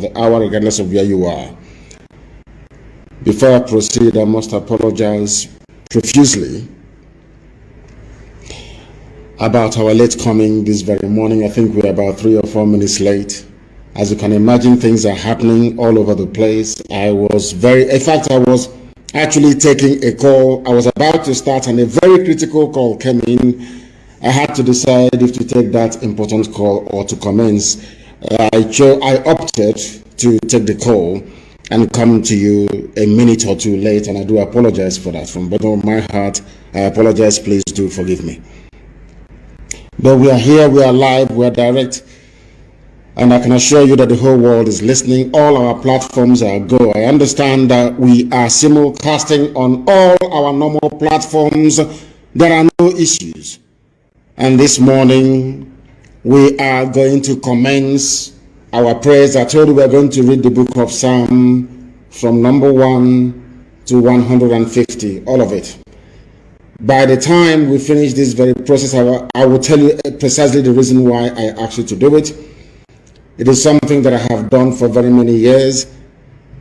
the hour, regardless of where you are. Before I proceed, I must apologize profusely about our late coming this very morning. I think we're about 3 or 4 minutes late. As you can imagine, things are happening all over the place. I was actually taking a call. I was about to start and a very critical call came in. I had to decide if to take that important call or to commence. I opted to take the call and come to you a minute or two late, and I do apologize for that. From the bottom of my heart, I apologize. Please do forgive me. But we are here, we are live, we are direct, and I can assure you that the whole world is listening. All our platforms are go. I understand that we are simulcasting on all our normal platforms. There are no issues. And this morning, we are going to commence our prayers. I told you we are going to read the book of Psalm from number 1 to 150, all of it. By the time we finish this very process, I will tell you precisely the reason why I asked you to do it. It is something that I have done for very many years.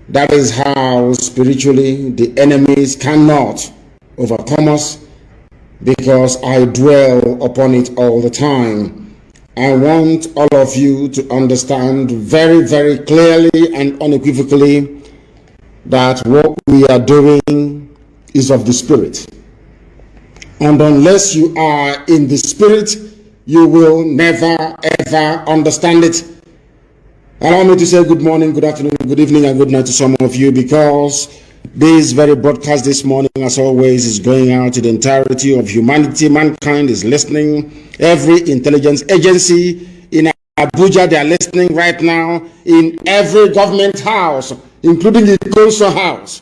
That is how spiritually the enemies cannot overcome us, because I dwell upon it all the time. I want all of you to understand very, very clearly and unequivocally that what we are doing is of the Spirit. And unless you are in the Spirit, you will never, ever understand it. Allow me to say good morning, good afternoon, good evening, and good night to some of you, because this very broadcast this morning, as always, is going out to the entirety of humanity. Mankind is listening. Every intelligence agency in Abuja, they are listening right now. In every government house, including the council house,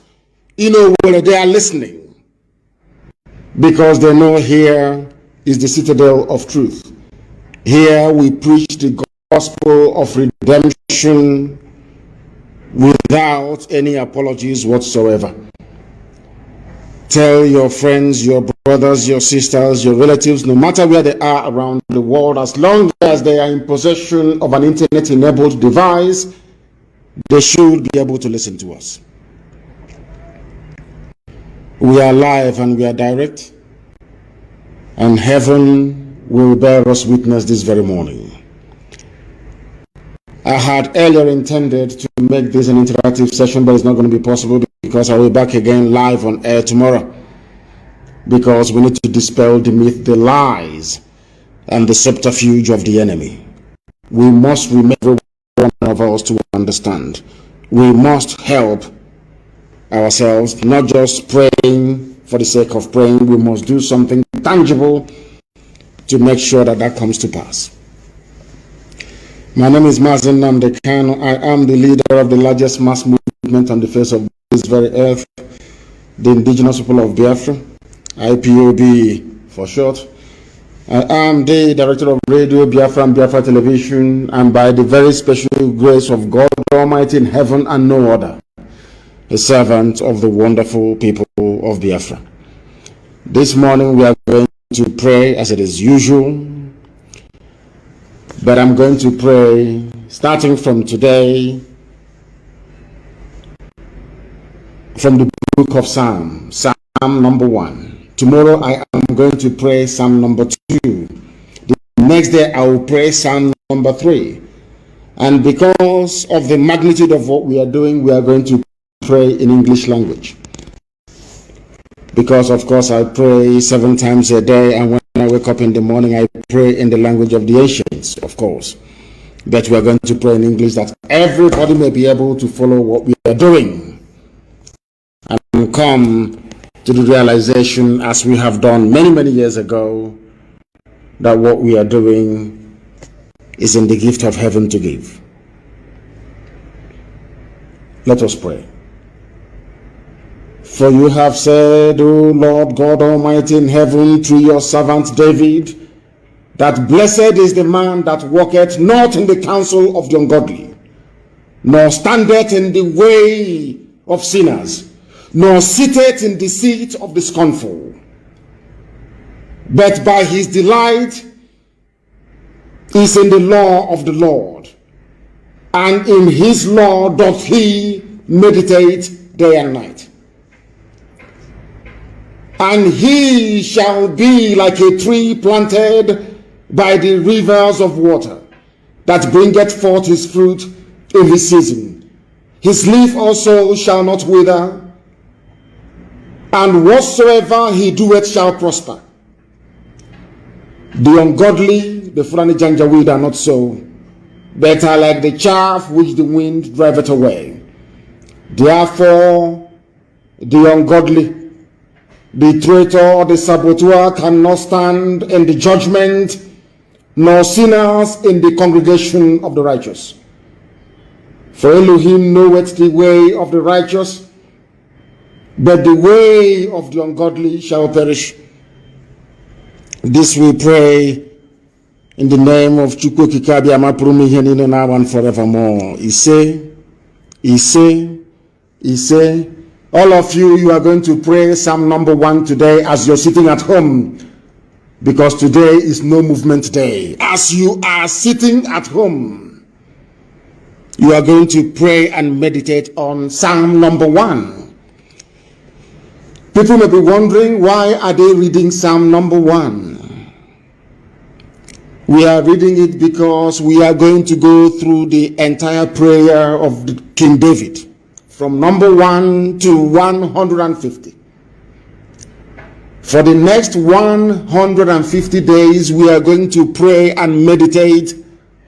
where they are listening. Because they know here is the citadel of truth. Here we preach the gospel of redemption without any apologies whatsoever. Tell your friends, your brothers, your sisters, your relatives, no matter where they are around the world, as long as they are in possession of an internet-enabled device, they should be able to listen to us. We are live and we are direct, and heaven will bear us witness this very morning. I had earlier intended to make this an interactive session, but it's not going to be possible because I will be back again live on air tomorrow, because we need to dispel the myth, the lies, and the subterfuge of the enemy. We must remember one of us to understand. We must help ourselves, not just praying for the sake of praying. We must do something tangible to make sure that that comes to pass. My name is Mazi Nnamdi Kanu. I am the leader of the largest mass movement on the face of this very earth, the indigenous people of Biafra, Ipob for short. I am the director of Radio Biafra and Biafra Television, and by the very special grace of God Almighty in heaven and no other, a servant of the wonderful people of Biafra. This morning we are going to pray as it is usual, but I'm going to pray starting from today from the book of Psalm number 1. Tomorrow I am going to pray Psalm number 2. The next day I will pray Psalm number 3. And because of the magnitude of what we are doing, we are going to pray in English language. Because of course I pray 7 times a day, and when I wake up in the morning I pray in the language of the ancients, of course. But we are going to pray in English that everybody may be able to follow what we are doing and come to the realization, as we have done many, many years ago, that what we are doing is in the gift of heaven to give. Let us pray. For you have said, O Lord God Almighty in heaven, through your servant David, that blessed is the man that walketh not in the counsel of the ungodly, nor standeth in the way of sinners, nor sitteth in the seat of the scornful. But by his delight is in the law of the Lord, and in his law doth he meditate day and night. And he shall be like a tree planted by the rivers of water, that bringeth forth his fruit in his season. His leaf also shall not wither, and whatsoever he doeth shall prosper. The ungodly, the Fulani Janjaweed, are not so, but are like the chaff which the wind driveth away. Therefore, the ungodly, the traitor, the saboteur cannot stand in the judgment, nor sinners in the congregation of the righteous. For Elohim knoweth the way of the righteous, but the way of the ungodly shall perish. This we pray in the name of Chukwu Kikabi Amapurumi Henino now and forevermore. He say, all of you are going to pray Psalm number 1 today as you're sitting at home, because today is no movement day. As you are sitting at home, you are going to pray and meditate on Psalm number 1. People may be wondering, why are they reading Psalm number 1? We are reading it because we are going to go through the entire prayer of King David, from number 1 to 150. For the next 150 days, we are going to pray and meditate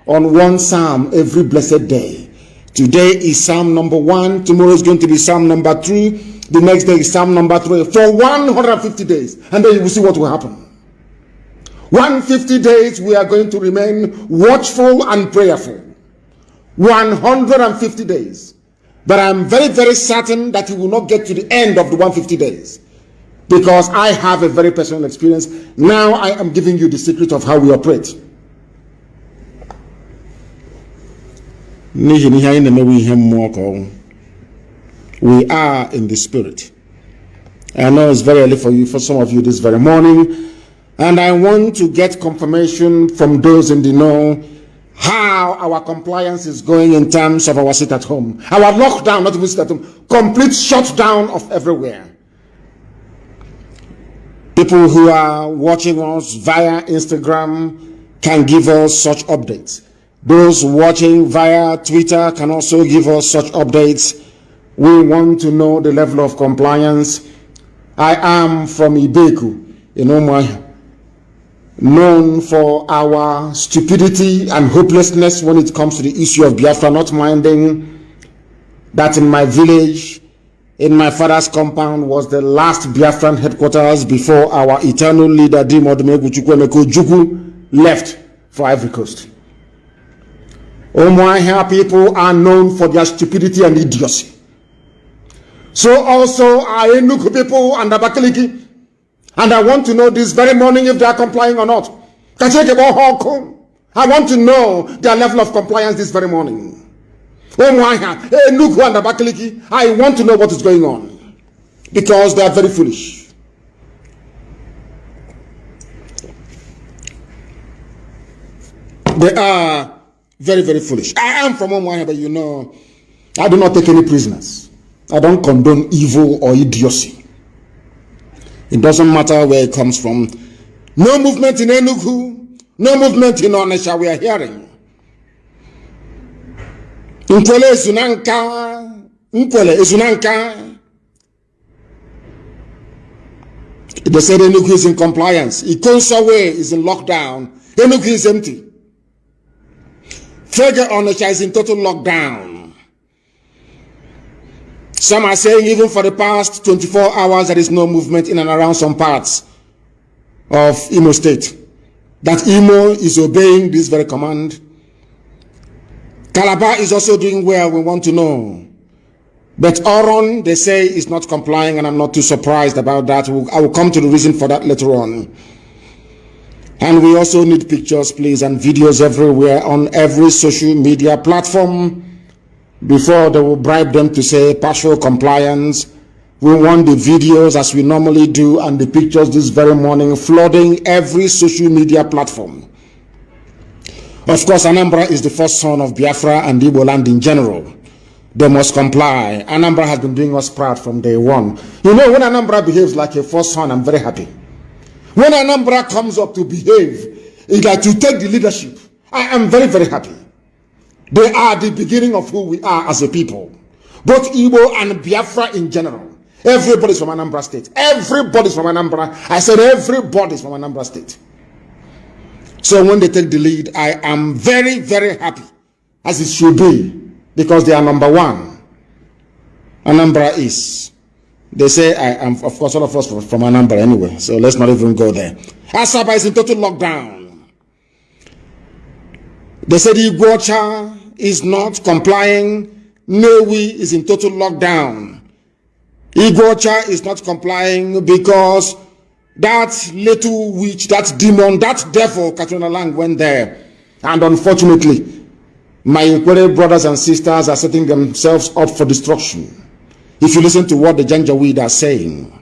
on one psalm every blessed day. Today is Psalm number 1. Tomorrow is going to be Psalm number 3. The next day is Psalm number 3. For 150 days. And then you will see what will happen. 150 days, we are going to remain watchful and prayerful. 150 days. But I'm very, very certain that you will not get to the end of the 150 days. Because I have a very personal experience. Now I am giving you the secret of how we operate. We are in the spirit. I know it's very early for some of you this very morning. And I want to get confirmation from those in the know how our compliance is going in terms of our sit at home. Our lockdown, not even sit at home, complete shutdown of everywhere. People who are watching us via Instagram can give us such updates. Those watching via Twitter can also give us such updates. We want to know the level of compliance. I am from Ibeku, known for our stupidity and hopelessness when it comes to the issue of Biafra, not minding that in my village, in my father's compound, was the last Biafran headquarters before our eternal leader Dimodumegu Chukwemeko Juku left for Ivory Coast. Omoahia people are known for their stupidity and idiocy. So also are Enugu people and Abakaliki. And I want to know this very morning if they are complying or not. I want to know their level of compliance this very morning. I want to know what is going on. Because they are very foolish. They are very, very foolish. I am from Omwanya, but you know, I do not take any prisoners. I don't condone evil or idiocy. It doesn't matter where it comes from. No movement in Enugu, no movement in Onisha, we are hearing. Nkwele Izunanka. They said Enugu is in compliance. Ikonsawe is in lockdown. Enugu is empty. Further Onisha is in total lockdown. Some are saying even for the past 24 hours there is no movement in and around some parts of Imo State. That Imo is obeying this very command. Calabar is also doing well, we want to know. But Oron, they say, is not complying, and I'm not too surprised about that. I will come to the reason for that later on. And we also need pictures, please, and videos everywhere on every social media platform before they will bribe them to say partial compliance. We want the videos as we normally do and the pictures this very morning flooding every social media platform. Of course, Anambra is the first son of Biafra and Igbo land in general. They must comply. Anambra has been doing us proud from day one. You know, when Anambra behaves like a first son, I'm very happy. When Anambra comes up to behave, it's like to take the leadership, I am very, very happy. They are the beginning of who we are as a people. Both Igbo and Biafra in general. Everybody's from Anambra State. Everybody's from Anambra. I said everybody's from Anambra State. So when they take the lead, I am very, very happy, as it should be, because they are number one. Anambra is. They say I am, of course, all of us from Anambra anyway, so let's not even go there. Asaba is in total lockdown. They said Iguacha is not complying. Newi is in total lockdown. Iguacha is not complying because that little witch, that demon, that devil, Katrina Lang, went there. And unfortunately, my Ikwere brothers and sisters are setting themselves up for destruction. If you listen to what the Janjaweed are saying,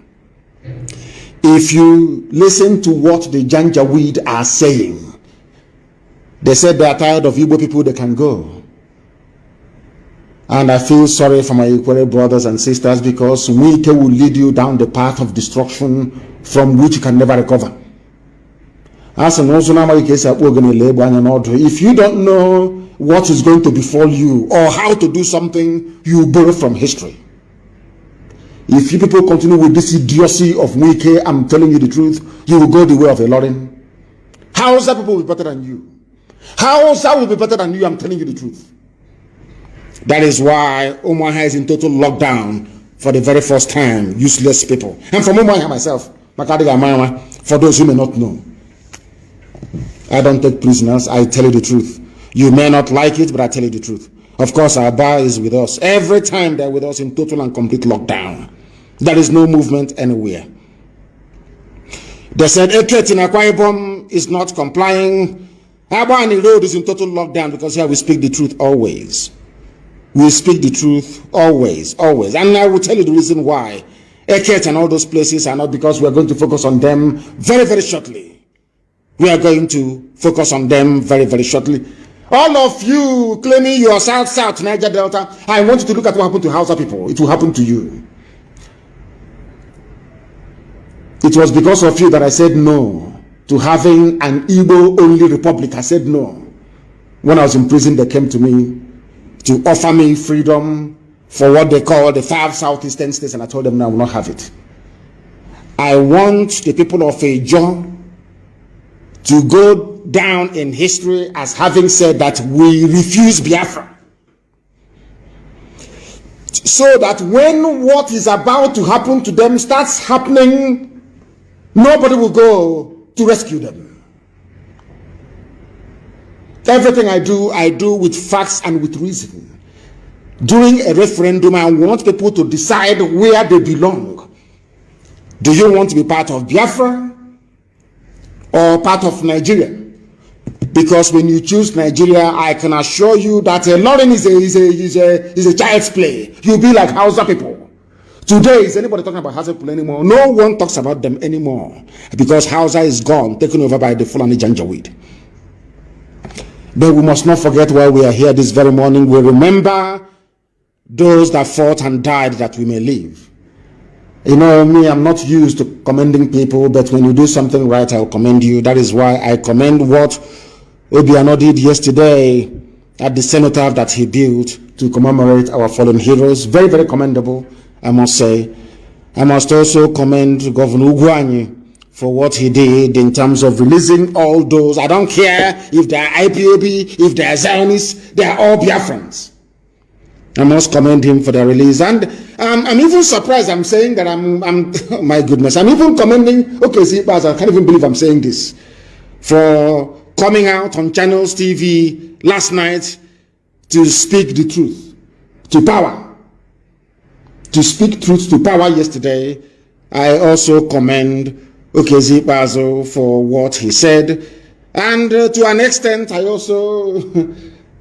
if you listen to what the Janjaweed are saying, they said they are tired of Igbo people, they can go. And I feel sorry for my Ikwere brothers and sisters, because Wike will lead you down the path of destruction from which you can never recover. If you don't know what is going to befall you or how to do something, you borrow from history. If you people continue with this idiocy of Wike, I'm telling you the truth, you will go the way of a Lauren. Hausa people will be better than you. Hausa will be better than you, I'm telling you the truth. That is why Omaha is in total lockdown for the very first time. Useless people. And from Omaha myself, for those who may not know, I don't take prisoners, I tell you the truth. You may not like it, but I tell you the truth. Of course, our bar is with us. Every time they're with us in total and complete lockdown. There is no movement anywhere. They said Eket in Akwa Ibom is not complying. Abani Road is in total lockdown, because here we speak the truth always. We speak the truth always, always. And I will tell you the reason why. Eket and all those places are not, because we are going to focus on them very, very shortly. We are going to focus on them very, very shortly. All of you claiming you are South, Niger Delta, I want you to look at what happened to Hausa people. It will happen to you. It was because of you that I said no to having an Igbo-only republic. I said no. When I was in prison, they came to me to offer me freedom for what they call the 5 southeastern states, and I told them no, I will not have it. I want the people of Ejo to go down in history as having said that we refuse Biafra. So that when what is about to happen to them starts happening, nobody will go to rescue them. Everything I do with facts and with reason. During a referendum, I want people to decide where they belong. Do you want to be part of Biafra or part of Nigeria? Because when you choose Nigeria, I can assure you that Lauren is a child's play. You'll be like Hausa people. Today, is anybody talking about Hausa people anymore? No one talks about them anymore, because Hausa is gone, taken over by the Fulani Janjaweed. But we must not forget why we are here this very morning. We remember those that fought and died that we may live. You know me, I'm not used to commending people, but when you do something right, I'll commend you. That is why I commend what Obiano did yesterday at the cenotaph that he built to commemorate our fallen heroes. Very, very commendable, I must say. I must also commend Governor Ugwanyi for what he did in terms of releasing all those. I don't care if they are IPOB, if they are Zionists, they are all Biafrans. I must commend him for the release. And I'm even surprised I'm saying that oh my goodness, I'm even commending, okay, see, I can't even believe I'm saying this, for coming out on Channels TV last night to speak the truth to power. To speak truth to power yesterday. I also commend Okezi Bazo for what he said. And to an extent, I also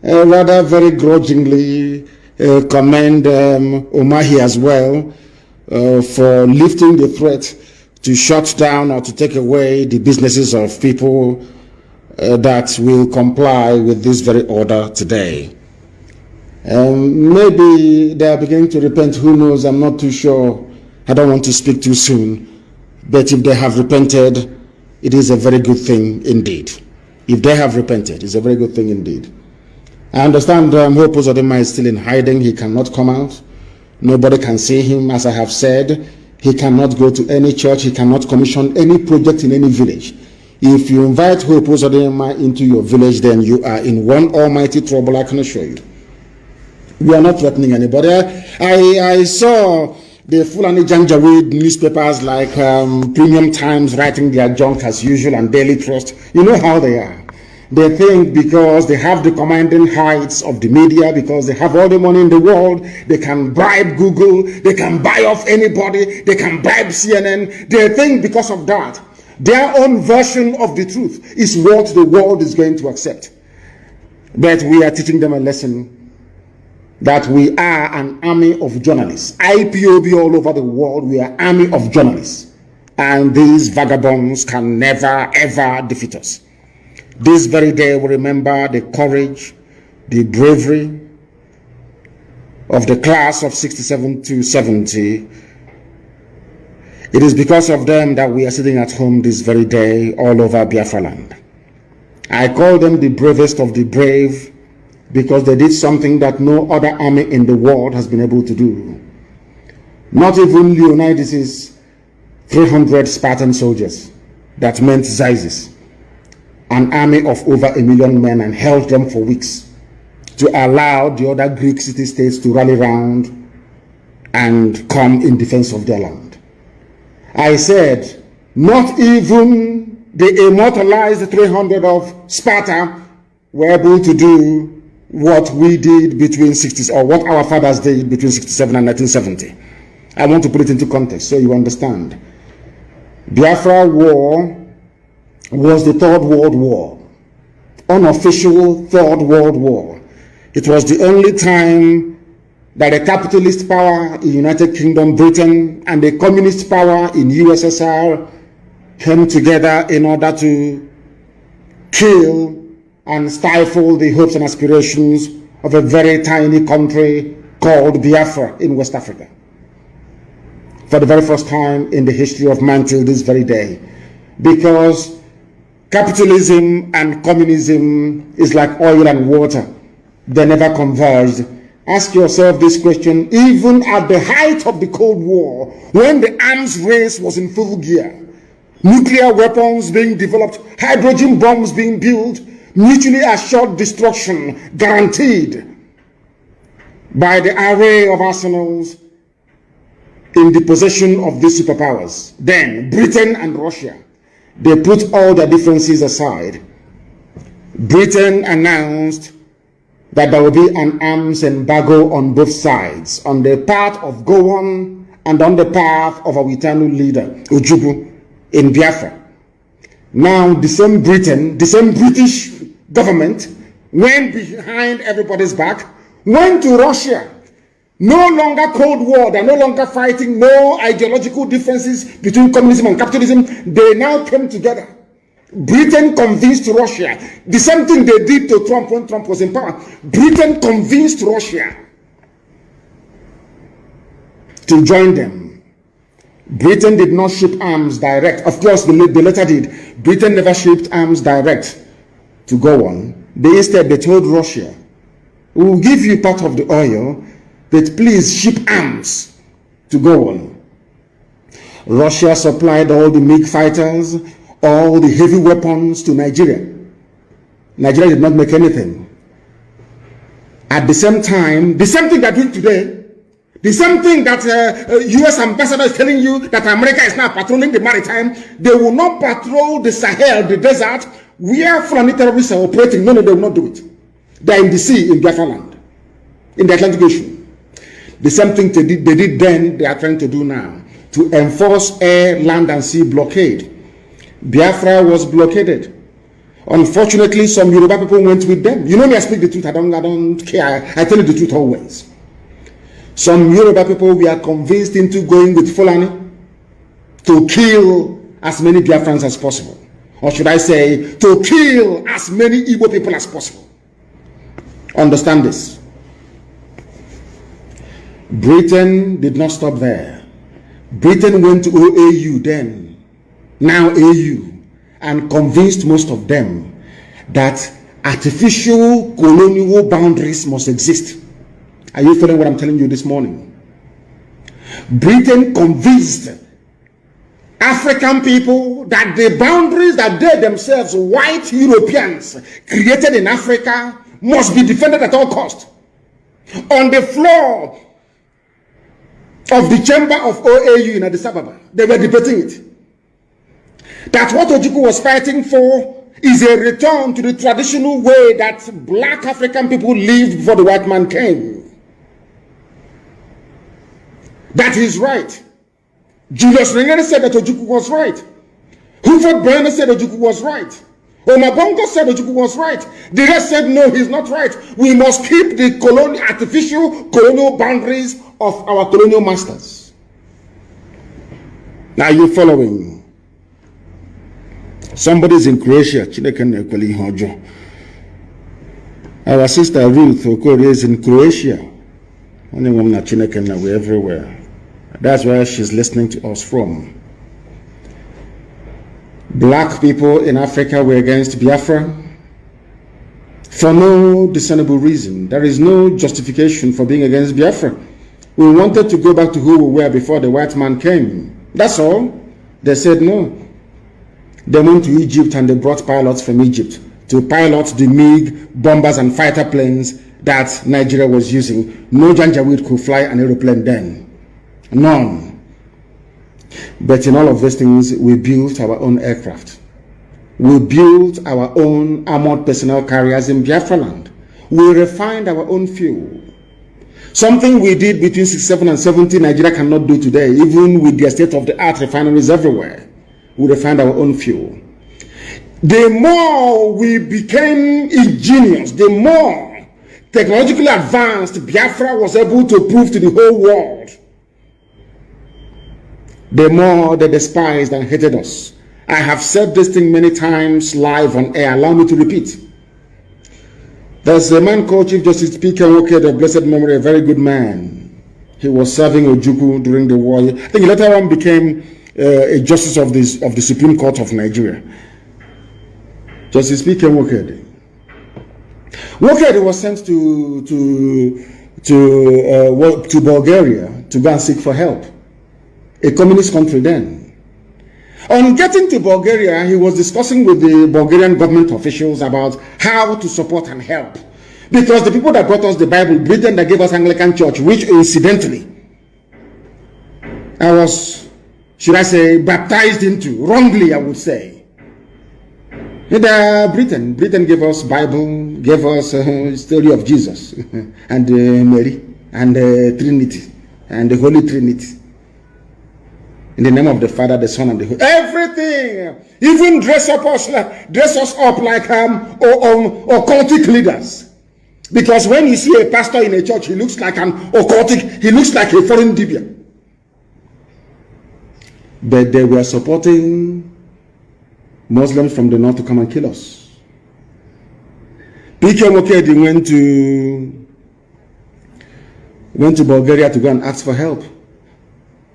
rather very grudgingly commend Omahi as well for lifting the threat to shut down or to take away the businesses of people that will comply with this very order today. Maybe they are beginning to repent, who knows, I'm not too sure. I don't want to speak too soon. But if they have repented, it is a very good thing indeed. If they have repented, it's a very good thing indeed. I understand Hope Uzodinma is still in hiding. He cannot come out. Nobody can see him, as I have said. He cannot go to any church. He cannot commission any project in any village. If you invite Hope Uzodinma into your village, then you are in one almighty trouble, I can assure you. We are not threatening anybody. I saw the Fulani Janjaweed newspapers like Premium Times writing their junk as usual and Daily Trust. You know how they are. They think because they have the commanding heights of the media, because they have all the money in the world, they can bribe Google, they can buy off anybody, they can bribe CNN. They think because of that, their own version of the truth is what the world is going to accept. But we are teaching them a lesson that we are an army of journalists. IPOB all over the world, we are an army of journalists. And these vagabonds can never, ever defeat us. This very day we remember the courage, the bravery of the class of 67 to 70. It is because of them that we are sitting at home this very day all over Biafra land. I call them the bravest of the brave because they did something that no other army in the world has been able to do. Not even Leonidas' 300 Spartan soldiers that meant Xyzis, an army of over 1 million men, and held them for weeks to allow the other Greek city-states to rally round and come in defense of their land. I said, not even the immortalized 300 of Sparta were able to do what we did between 60s, or what our fathers did between 67 and 1970. I want to put it into context so you understand. Biafra War was the Third World War, unofficial Third World War. It was the only time that a capitalist power in United Kingdom, Britain, and a communist power in USSR came together in order to kill and stifle the hopes and aspirations of a very tiny country called Biafra in West Africa. For the very first time in the history of man till this very day. Because capitalism and communism is like oil and water. They never converged. Ask yourself this question, even at the height of the Cold War, when the arms race was in full gear, nuclear weapons being developed, hydrogen bombs being built, mutually assured destruction guaranteed by the array of arsenals in the possession of these superpowers. Then Britain and Russia, they put all their differences aside. Britain announced that there will be an arms embargo on both sides, on the part of Gowon and on the part of our eternal leader, Ojukwu, in Biafra. Now the same Britain, the same British government went behind everybody's back, went to Russia. No longer Cold War, they're no longer fighting, no ideological differences between communism and capitalism. They now came together. Britain convinced Russia, the same thing they did to Trump when Trump was in power. Britain convinced Russia to join them. Britain did not ship arms direct. Of course, they later did. Britain never shipped arms direct to go on. Instead, they told Russia, we will give you part of the oil, but please ship arms to go on. Russia supplied all the MiG fighters, all the heavy weapons to Nigeria. Nigeria did not make anything. At the same time, the same thing they're doing today, the same thing that US ambassador is telling you that America is now patrolling the maritime, they will not patrol the Sahel, the desert, where Fulani terrorists are operating. No, they will not do it. They are in the sea, in Biafra land, in the Atlantic Ocean. The same thing they did then, they are trying to do now, to enforce air, land, and sea blockade. Biafra was blockaded. Unfortunately, some Yoruba people went with them. You know me, I speak the truth. I don't care. I tell you the truth always. Some Yoruba people were convinced into going with Fulani to kill as many Biafrans as possible. or should I say, to kill as many Igbo people as possible. Understand this. Britain did not stop there. Britain went to OAU then, now AU, and convinced most of them that artificial colonial boundaries must exist. Are you following what I'm telling you this morning? Britain convinced African people that the boundaries that they themselves, white Europeans, created in Africa must be defended at all costs. On the floor of the chamber of OAU in Addis Ababa, they were debating it. That what Ojukwu was fighting for is a return to the traditional way that black African people lived before the white man came. That is right. Julius Nyerere said that Ojukwu was right. Huford Brenner said Ojukwu was right. Omabongo said Ojukwu was right. The rest said no, he's not right. We must keep the artificial colonial boundaries of our colonial masters. Now you're following. Somebody's in Croatia. Our sister Ruth Okori is in Croatia. We're everywhere. That's where she's listening to us from. Black people in Africa were against Biafra for no discernible reason. There is no justification for being against Biafra. We wanted to go back to who we were before the white man came. That's all. They said no. They went to Egypt and they brought pilots from Egypt to pilot the MiG bombers and fighter planes that Nigeria was using. No Janjaweed could fly an aeroplane then. None. But in all of these things, we built our own aircraft. We built our own armored personnel carriers in Biafra land. We refined our own fuel. Something we did between 67 and 70, Nigeria cannot do today, even with the state-of-the-art refineries everywhere. We refined our own fuel. The more we became ingenious, the more technologically advanced Biafra was able to prove to the whole world, the more they despised and hated us. I have said this thing many times live on air. Allow me to repeat. There's a man called Chief Justice P.K. Nwoke, of blessed memory, a very good man. He was serving Ojukwu during the war. I think later on became a justice of the Supreme Court of Nigeria. Justice P.K. Nwoke. Nwoke was sent to Bulgaria to go and seek for help. A communist country then. On getting to Bulgaria, he was discussing with the Bulgarian government officials about how to support and help. Because the people that brought us the Bible, Britain that gave us Anglican Church, which incidentally, I was, should I say, baptized into, wrongly I would say. Britain gave us Bible, gave us story of Jesus, and Mary, and Trinity, and the Holy Trinity. In the name of the Father, the Son, and the Holy. Everything, even dress us up like occultic leaders. Because when you see a pastor in a church, he looks like an occultic. He looks like a foreign dibia. But they were supporting Muslims from the north to come and kill us. P.K. Nwoke went to Bulgaria to go and ask for help.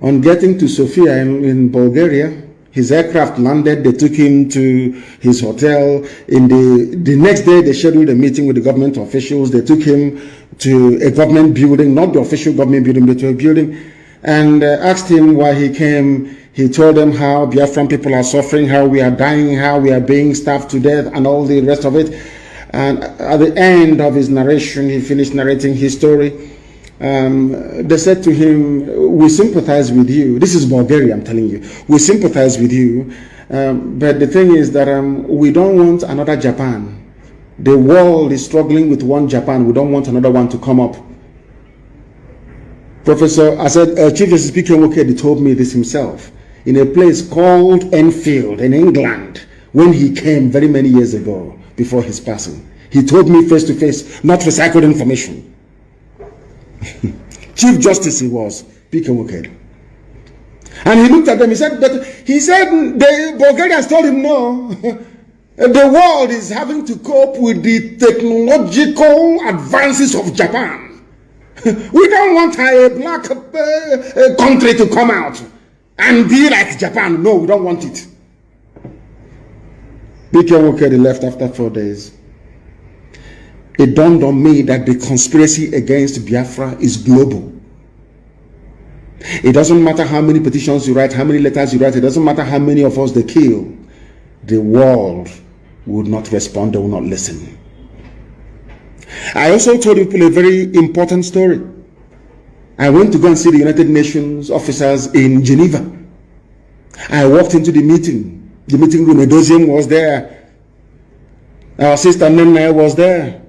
On getting to Sofia in Bulgaria, his aircraft landed. They took him to his hotel. In the next day, they scheduled a meeting with the government officials. They took him to a government building, not the official government building, but to a building, and asked him why he came. He told them how Biafran people are suffering, how we are dying, how we are being starved to death, and all the rest of it. And at the end of his narration, he finished narrating his story. They said to him, we sympathize with you. This is Bulgaria, I'm telling you. We sympathize with you. But the thing is that we don't want another Japan. The world is struggling with one Japan. We don't want another one to come up. Chief Justice P.K. Nwoke told me this himself in a place called Enfield in England when he came very many years ago before his passing. He told me face to face, not recycled information. Chief Justice he was, P.K. Nwoke. And he looked at them, he said, the Bulgarians told him no. The world is having to cope with the technological advances of Japan. We don't want a black country to come out and be like Japan. No, we don't want it. B.K. Wokedi left after 4 days. It dawned on me that the conspiracy against Biafra is global. It doesn't matter how many petitions you write, how many letters you write, it doesn't matter how many of us they kill. The world would not respond, they will not listen. I also told people a very important story. I went to go and see the United Nations officers in Geneva. I walked into the meeting room. Edoziem was there. Our sister Nene was there.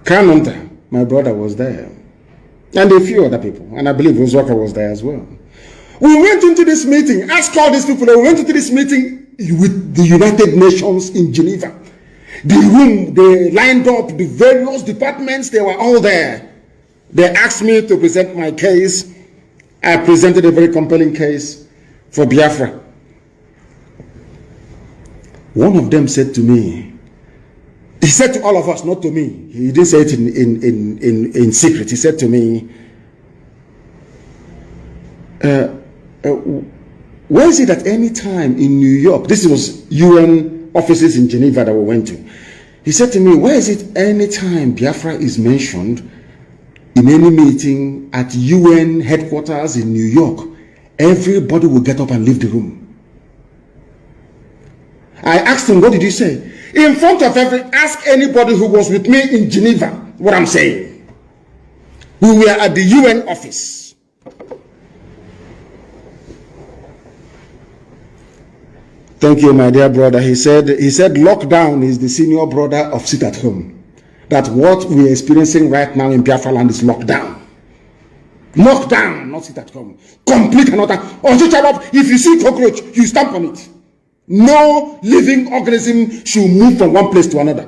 Kanunta, my brother, was there. And a few other people. And I believe Uzwaka was there as well. We went into this meeting, asked all these people, we went into this meeting with the United Nations in Geneva. The room, they lined up, the various departments, they were all there. They asked me to present my case. I presented a very compelling case for Biafra. One of them said to me, he said to all of us, not to me. He didn't say it in secret. He said to me, where is it at any time in New York? This was UN offices in Geneva that we went to. He said to me, where is it any time Biafra is mentioned in any meeting at UN headquarters in New York, everybody will get up and leave the room. I asked him, what did you say? In front of ask anybody who was with me in Geneva what I'm saying. We were at the UN office. Thank you, my dear brother. He said lockdown is the senior brother of sit at home. That what we are experiencing right now in Biafra land is lockdown. Lockdown, not sit at home. Complete and utter. If you see cockroach, you stamp on it. No living organism should move from one place to another.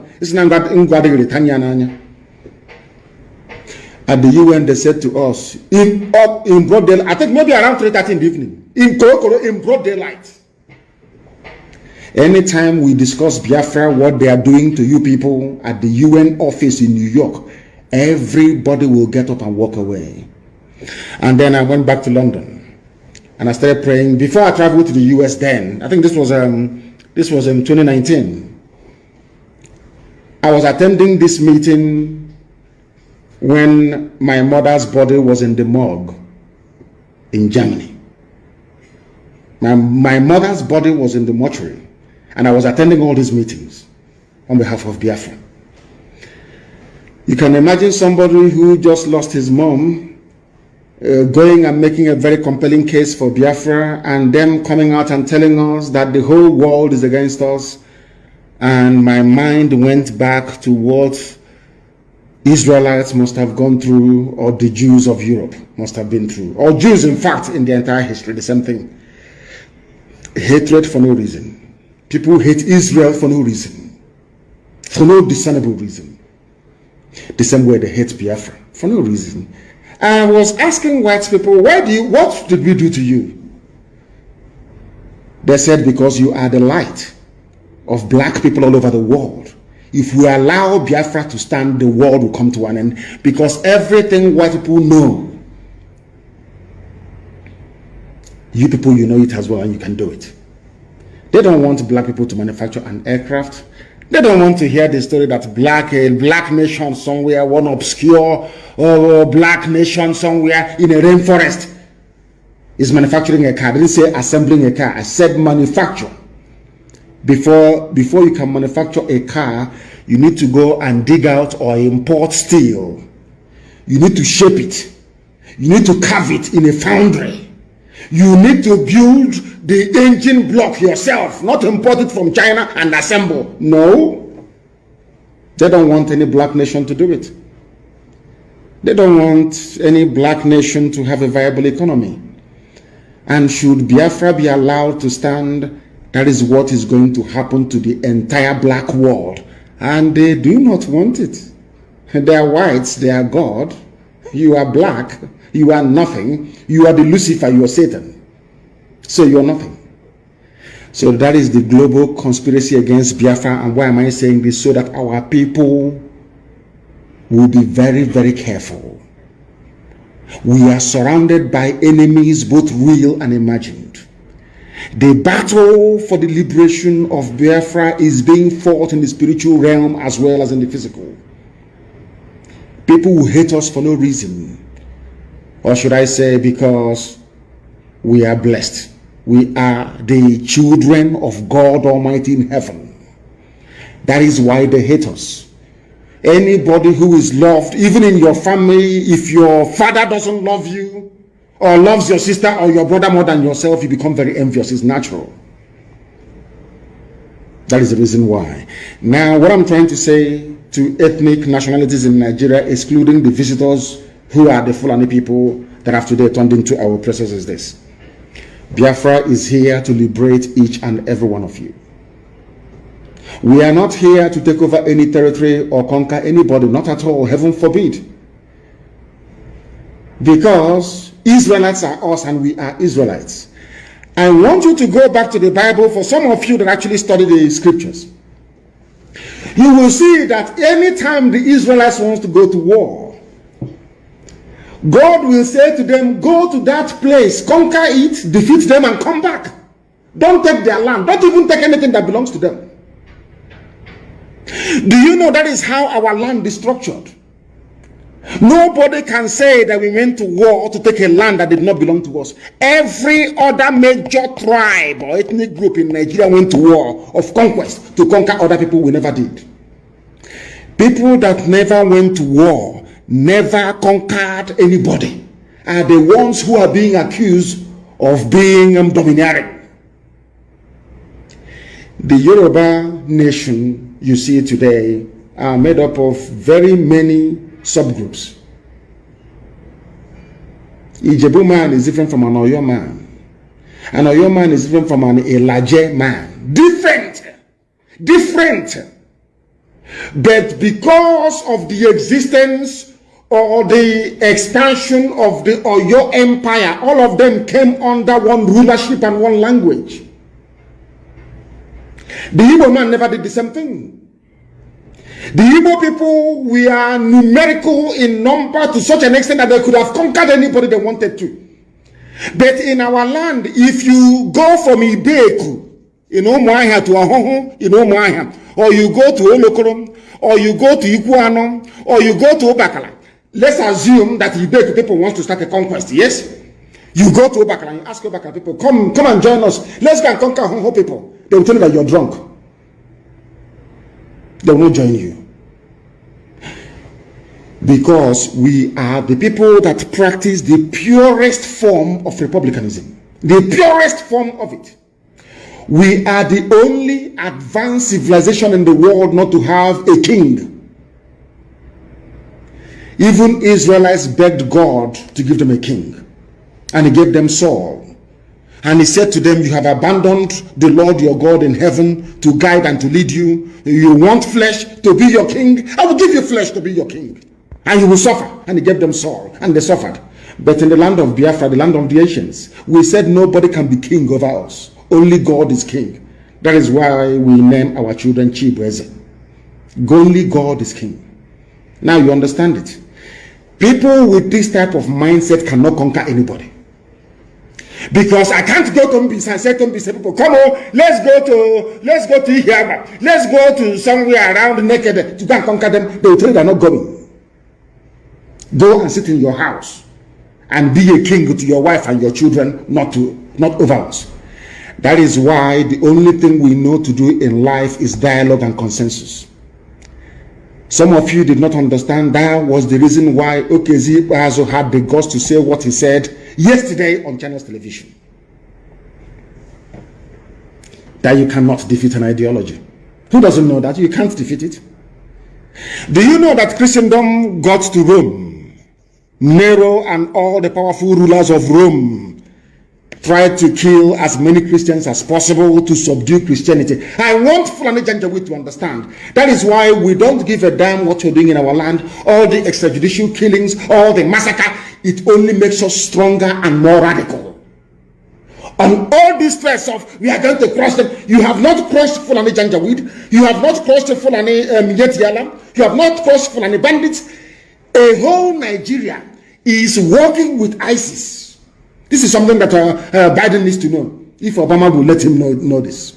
At the UN, they said to us, in broad daylight, I think maybe around 3:30 in the evening, in broad daylight. Anytime we discuss Biafra, what they are doing to you people at the UN office in New York, everybody will get up and walk away. And then I went back to London. And I started praying. Before I traveled to the US then, I think this was in 2019. I was attending this meeting when my mother's body was in the morgue in Germany. My mother's body was in the mortuary. And I was attending all these meetings on behalf of Biafra. You can imagine somebody who just lost his mom going and making a very compelling case for Biafra, and them coming out and telling us that the whole world is against us. And my mind went back to what Israelites must have gone through, or the Jews of Europe must have been through, or Jews in fact in the entire history, the same thing. Hatred for no reason. People hate Israel for no reason, for no discernible reason. The same way they hate Biafra, for no reason. I was asking white people, what did we do to you? They said, because you are the light of black people all over the world. If we allow Biafra to stand, the world will come to an end. Because everything white people know, you people, you know it as well, and you can do it. They don't want black people to manufacture an aircraft. They don't want to hear the story that a black nation somewhere, one obscure black nation somewhere in a rainforest is manufacturing a car. I didn't say assembling a car. I said manufacture. Before you can manufacture a car, you need to go and dig out or import steel. You need to shape it. You need to carve it in a foundry. You need to build the engine block yourself, not import it from China and assemble. No. They don't want any black nation to do it. They don't want any black nation to have a viable economy. And should Biafra be allowed to stand, that is what is going to happen to the entire black world. And they do not want it. They are whites, they are God. you are black, you are nothing, you are the Lucifer, you are Satan. So you are nothing. So that is the global conspiracy against Biafra. And why am I saying this? So that our people will be very, very careful. We are surrounded by enemies, both real and imagined. The battle for the liberation of Biafra is being fought in the spiritual realm as well as in the physical. People will hate us for no reason. Or should I say, because we are blessed. We are the children of God Almighty in heaven. That is why they hate us. Anybody who is loved, even in your family, if your father doesn't love you, or loves your sister or your brother more than yourself, you become very envious. It's natural. That is the reason why. Now, what I'm trying to say to ethnic nationalities in Nigeria, excluding the visitors who are the Fulani people that have today turned into our oppressors, is this. Biafra is here to liberate each and every one of you. We are not here to take over any territory or conquer anybody, not at all, heaven forbid. Because Israelites are us and we are Israelites. I want you to go back to the Bible. For some of you that actually study the scriptures, you will see that anytime the Israelites want to go to war, God will say to them, go to that place, conquer it, defeat them and come back. Don't take their land. Don't even take anything that belongs to them. Do you know that is how our land is structured? Nobody can say that we went to war to take a land that did not belong to us. Every other major tribe or ethnic group in Nigeria went to war of conquest to conquer other people. We never did. People that never went to war, never conquered anybody, are the ones who are being accused of being domineering. The Yoruba nation you see today are made up of very many subgroups. Ijebu man is different from an Oyo man. An Oyo man is different from an Elaje man. Different. But because of the existence or the expansion of the Oyo Empire, all of them came under one rulership and one language. The Igbo man never did the same thing. The Igbo people, we are numerical in number to such an extent that they could have conquered anybody they wanted to. But in our land, if you go from Ibeku, in Umuahia to Ahoho, in Umuahia, or you go to Olokorom, or you go to Ikuanom, or you go to Obakala, let's assume that Ibeku people want to start a conquest, yes? You go to Obakala and you ask Obakala people, come and join us. Let's go and conquer Ahoho people. They will tell you that you're drunk. They will not join you. Because we are the people that practice the purest form of republicanism. The purest form of it. We are the only advanced civilization in the world not to have a king. Even Israelites begged God to give them a king. And he gave them Saul. And he said to them, you have abandoned the Lord your God in heaven to guide and to lead you. You want flesh to be your king? I will give you flesh to be your king. And you will suffer. And he gave them Saul. And they suffered. But in the land of Biafra, the land of the Asians, we said nobody can be king over us. Only God is king. That is why we name our children Chibweze. Only God is king. Now you understand it. People with this type of mindset cannot conquer anybody. Because I can't go to Mbisa and say to Mbisa people, come on, let's go to Ihaba. Let's go to somewhere around naked to go and conquer them. They will tell you they're not going. Go and sit in your house and be a king to your wife and your children, not over us. That is why the only thing we know to do in life is dialogue and consensus. Some of you did not understand. That was the reason why Okezi also had the guts to say what he said yesterday on Channels Television. That you cannot defeat an ideology. Who doesn't know that? You can't defeat it. Do you know that Christendom got to Rome? Nero and all the powerful rulers of Rome tried to kill as many Christians as possible to subdue Christianity. I want Fulani Janjaweed to understand. That is why we don't give a damn what you're doing in our land. All the extrajudicial killings, all the massacre, it only makes us stronger and more radical. On all this stress of we are going to crush them, you have not crushed Fulani Janjaweed, you have not crushed Fulani Yetiala, you have not crushed Fulani bandits. A whole Nigeria is working with ISIS. This is something that Biden needs to know, if Obama will let him know this.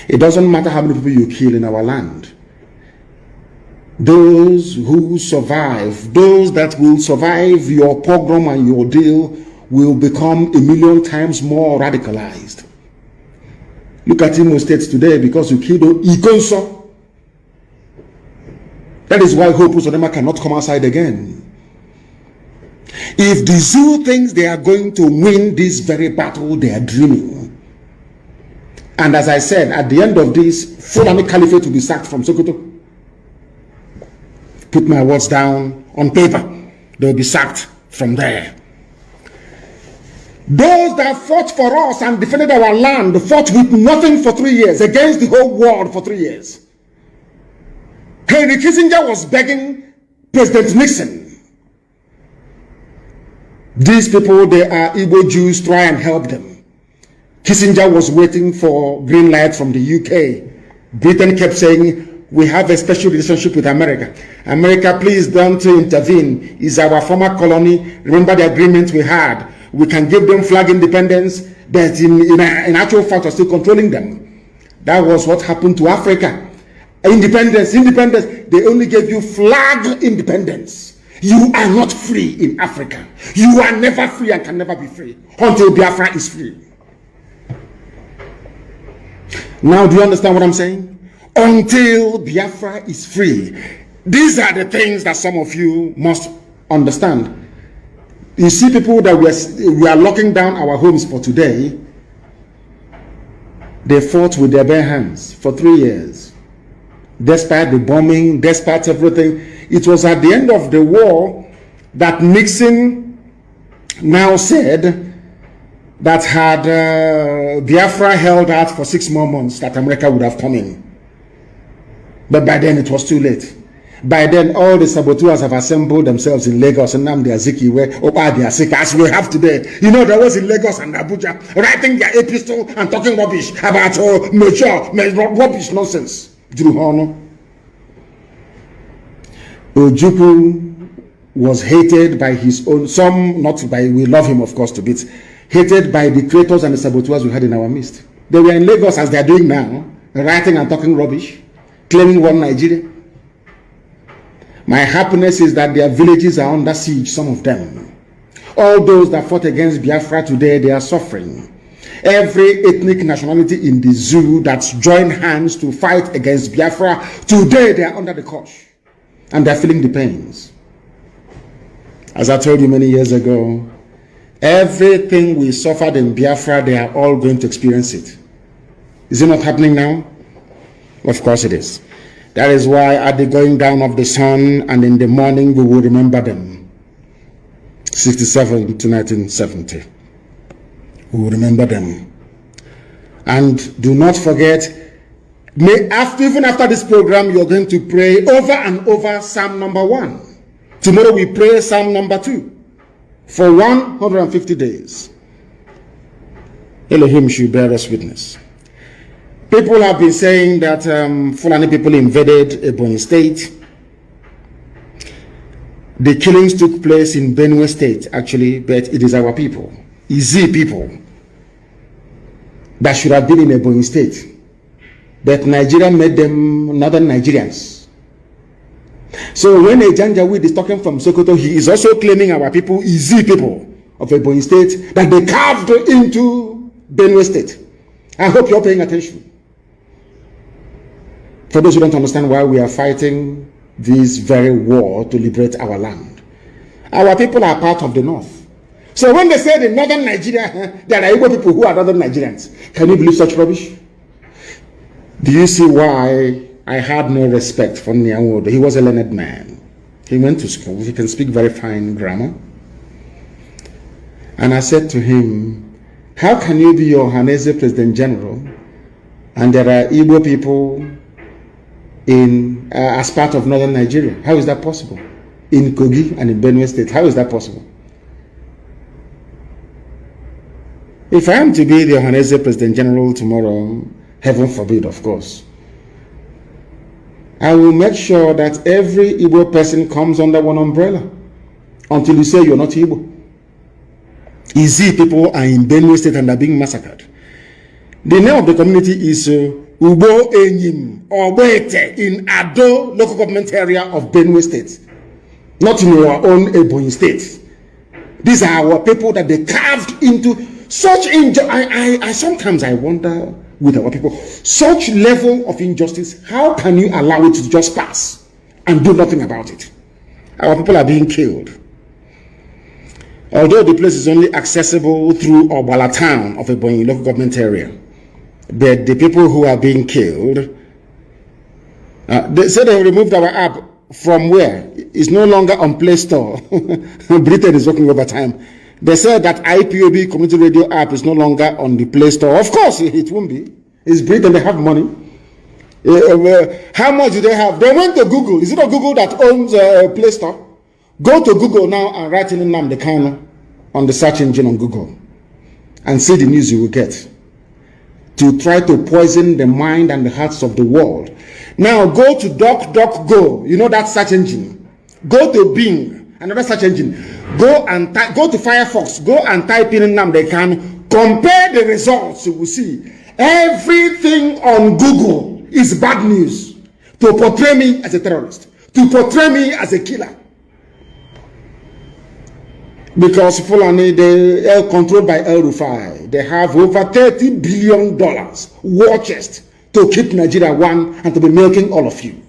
It doesn't matter how many people you kill in our land. Those who survive, those that will survive your pogrom and your deal will become 1,000,000 times more radicalized. Look at Imo State today because you killed Ikonso. That is why Hope Uzodinma cannot come outside again. If the zoo thinks they are going to win this very battle, they are dreaming. And as I said, at the end of this, Fulani Caliphate will be sacked from Sokoto. Put my words down on paper. They will be sacked from there. Those that fought for us and defended our land fought with nothing for 3 years, against the whole world for 3 years. Henry Kissinger was begging President Nixon. These people, they are Igbo Jews, try and help them. Kissinger was waiting for green light from the UK. Britain kept saying, we have a special relationship with America. America, please don't intervene. It's our former colony. Remember the agreement we had. We can give them flag independence, but in actual fact, we're still controlling them. That was what happened to Africa. Independence. They only gave you flag independence. You are not free in Africa. You are never free and can never be free until Biafra is free. Now, do you understand what I'm saying? Until Biafra is free. These are the things that some of you must understand. You see people that we are locking down our homes for today, they fought with their bare hands for 3 years. Despite the bombing, despite everything. It was at the end of the war that Nixon now said that had Biafra held out for 6 more months, that America would have come in. But by then it was too late. By then all the saboteurs have assembled themselves in Lagos and Nnamdi Azikiwe, Obadi Asika, as we have today. You know, there was in Lagos and Abuja writing their epistle and talking rubbish about rubbish nonsense. Ojukwu was hated by his own, some not by, we love him of course to bits, hated by the traitors and the saboteurs we had in our midst. They were in Lagos as they are doing now, writing and talking rubbish, claiming one Nigeria. My happiness is that their villages are under siege, some of them. All those that fought against Biafra today, they are suffering. Every ethnic nationality in the zoo that's joined hands to fight against Biafra, today they are under the cosh. And they're feeling the pains. As I told you many years ago, everything we suffered in Biafra, they are all going to experience it. Is it not happening now? Of course it is. That is why at the going down of the sun and in the morning we will remember them. 67 to 1970. We will remember them. And do not forget, even after this program, you're going to pray over and over Psalm number 1. Tomorrow we pray Psalm number 2 for 150 days. Elohim should bear us witness. People have been saying that Fulani people invaded Ebonyi State. The killings took place in Benue State, actually, but it is our people, Izi people, that should have been in Ebonyi State. But Nigeria made them northern Nigerians. So when a Janjaweed is talking from Sokoto, he is also claiming our people, Izi people of Ebonyi State, that they carved into Benue State. I hope you're paying attention. For those who don't understand why we are fighting this very war to liberate our land. Our people are part of the north. So when they say in northern Nigeria, there are Igbo people who are northern Nigerians. Can you believe such rubbish? Do you see why I had no respect for Nyawodo? He was a learned man. He went to school. He can speak very fine grammar. And I said to him, how can you be your Ohaneze President General and there are Igbo people in as part of northern Nigeria? How is that possible? In Kogi and in Benue State, how is that possible? If I am to be the Ohaneze President General tomorrow, heaven forbid, of course, I will make sure that every Igbo person comes under one umbrella until you say you're not Igbo. Easy people are in Benue State and are being massacred. The name of the community is Ubo Enyim or Wete in Ado local government area of Benue State, not in our own Ebonyi State. These are our people that they carved into such I sometimes I wonder with our people, such level of injustice, how can you allow it to just pass and do nothing about it? Our people are being killed. Although the place is only accessible through Obala town of Ebonyi local government area, but the people who are being killed, they said they removed our app from where? It's no longer on Play Store. Britain is working overtime. They said that IPOB community radio app is no longer on the Play Store. Of course, it won't be. It's Britain, they have money. How much do they have? They went to Google. Is it not Google that owns Play Store? Go to Google now and write in Nnamdi Kanu on the search engine on Google and see the news you will get to try to poison the mind and the hearts of the world. Now go to DuckDuckGo. You know that search engine. Go to Bing, another search engine. Go to Firefox. Go and type in Nnamdi Kanu. Compare the results. You will see everything on Google is bad news to portray me as a terrorist, to portray me as a killer. Because Fulani, they are controlled by El Rufai. They have over $30 billion war chest to keep Nigeria one and to be milking all of you.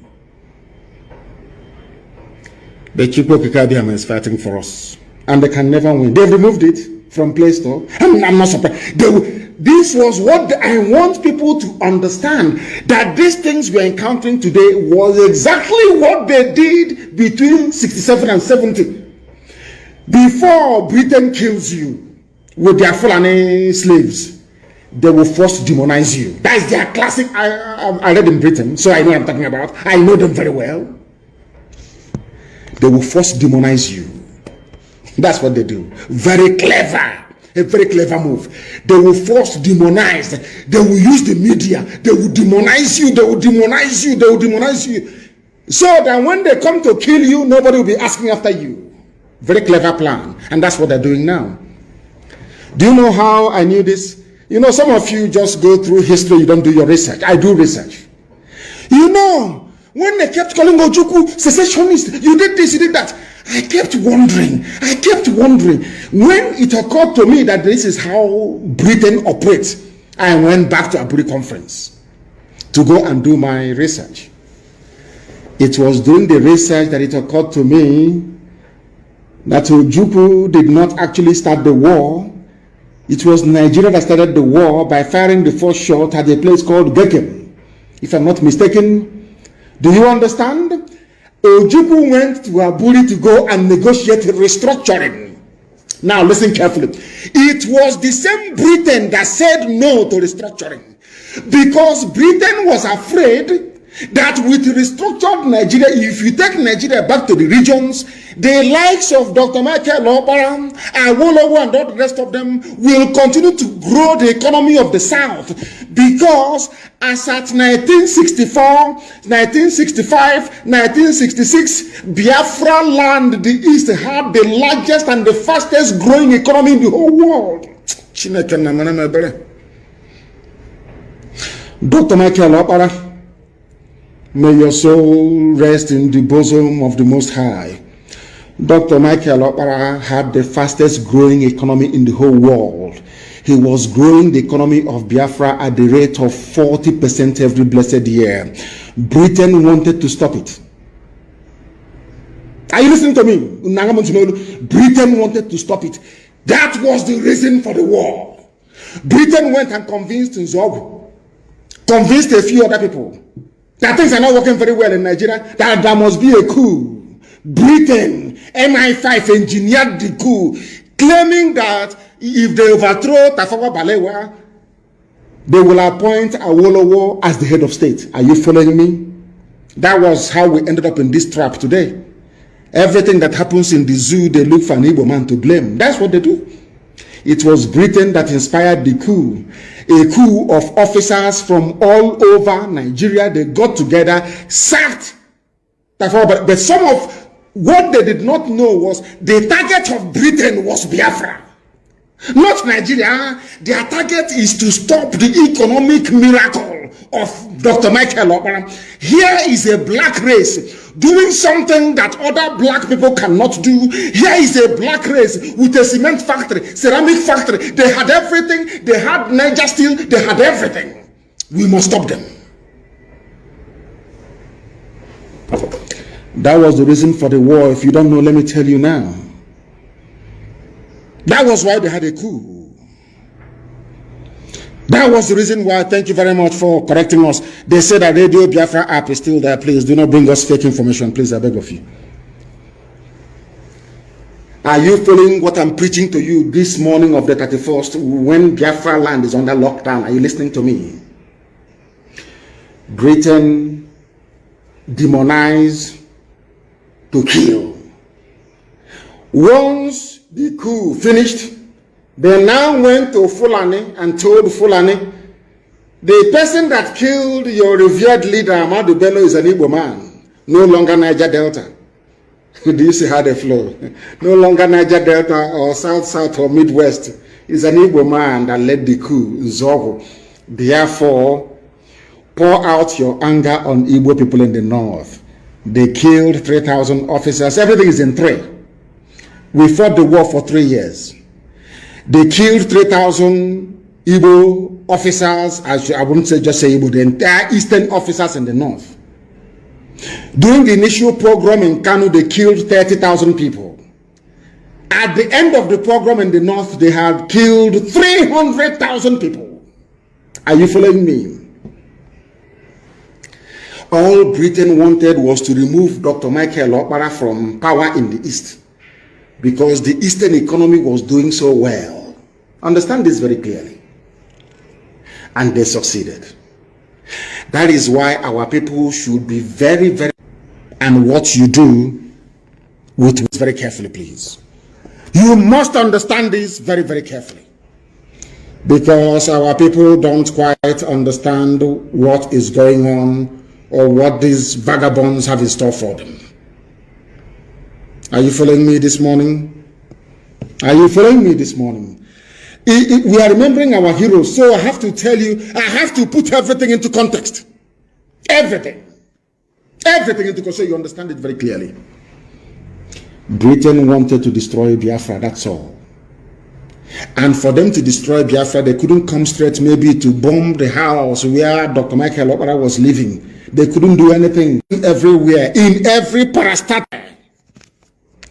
The Chipo Kikabiyama is fighting for us. And they can never win. They've removed it from Play Store. I'm not surprised. This was what I want people to understand. That these things we're encountering today was exactly what they did between 67 and 70. Before Britain kills you with their Fulani slaves, they will first demonize you. That is their classic. I read in Britain, so I know what I'm talking about. I know them very well. They will first demonize you. That's what they do. Very clever. A very clever move. They will first demonize. They will use the media. They will demonize you. They will demonize you. They will demonize you. So that when they come to kill you, nobody will be asking after you. Very clever plan. And that's what they're doing now. Do you know how I knew this? You know, some of you just go through history. You don't do your research. I do research. You know, when they kept calling Ojukwu secessionist, you did this, you did that. I kept wondering. When it occurred to me that this is how Britain operates, I went back to Aburi conference to go and do my research. It was during the research that it occurred to me that Ojukwu did not actually start the war. It was Nigeria that started the war by firing the first shot at a place called Gekem. If I'm not mistaken, do you understand? Ojukwu went to Aburi to go and negotiate restructuring. Now listen carefully. It was the same Britain that said no to restructuring because Britain was afraid that with restructured Nigeria, if you take Nigeria back to the regions, the likes of Dr. Michael Opara, Awolowo, and all the rest of them will continue to grow the economy of the South because as at 1964, 1965, 1966, Biafra land, the East, had the largest and the fastest growing economy in the whole world. Dr. Michael Opara, may your soul rest in the bosom of the Most High. Dr. Michael Opara had the fastest growing economy in the whole world. He was growing the economy of Biafra at the rate of 40% every blessed year. Britain wanted to stop it. Are you listening to me? Britain wanted to stop it. That was the reason for the war. Britain went and convinced Nzogu, convinced a few other people that things are not working very well in Nigeria, that there must be a coup. Britain, MI5 engineered the coup, claiming that if they overthrow Tafawa Balewa, they will appoint Awolowo as the head of state. Are you following me? That was how we ended up in this trap today. Everything that happens in the zoo, they look for an Igbo man to blame. That's what they do. It was Britain that inspired the coup. A coup of officers from all over Nigeria. They got together, sacked Tafawa. But some of what they did not know was the target of Britain was Biafra. Not Nigeria. Their target is to stop the economic miracle of Dr. Michael Obama. Here is a black race doing something that other black people cannot do. Here is a black race with a cement factory, ceramic factory. They had everything. They had Niger steel. They had everything. We must stop them. That was the reason for the war. If you don't know, let me tell you now. That was why they had a coup. That was the reason why. Thank you very much for correcting us. They said that Radio Biafra app is still there. Please do not bring us fake information. Please, I beg of you. Are you following what I'm preaching to you this morning of the 31st when Biafra land is under lockdown? Are you listening to me? Britain demonized to kill. Once the coup finished, they now went to Fulani and told Fulani, the person that killed your revered leader, Ahmadu Bello, is an Igbo man, no longer Niger Delta. Do you see how they flow? No longer Niger Delta or South or Midwest. Is an Igbo man that led the coup, Zogo. Therefore, pour out your anger on Igbo people in the north. They killed 3,000 officers. Everything is in three. We fought the war for 3 years. They killed 3,000 Igbo officers, I wouldn't say just say Igbo, the entire eastern officers in the north. During the initial program in Kanu, they killed 30,000 people. At the end of the program in the north, they had killed 300,000 people. Are you following me? All Britain wanted was to remove Dr. Michael Okpara from power in the east, because the eastern economy was doing so well. Understand this very clearly. And they succeeded. That is why our people should be very, very, and what you do with very carefully, please. You must understand this very, very carefully, because our people don't quite understand what is going on or what these vagabonds have in store for them. Are you following me this morning? Are you following me this morning? We are remembering our heroes, so I have to tell you, I have to put everything into context. Everything. Everything into context so you understand it very clearly. Britain wanted to destroy Biafra, that's all. And for them to destroy Biafra, they couldn't come straight maybe to bomb the house where Dr. Michael Okpara was living. They couldn't do anything. Everywhere, in every parastatal,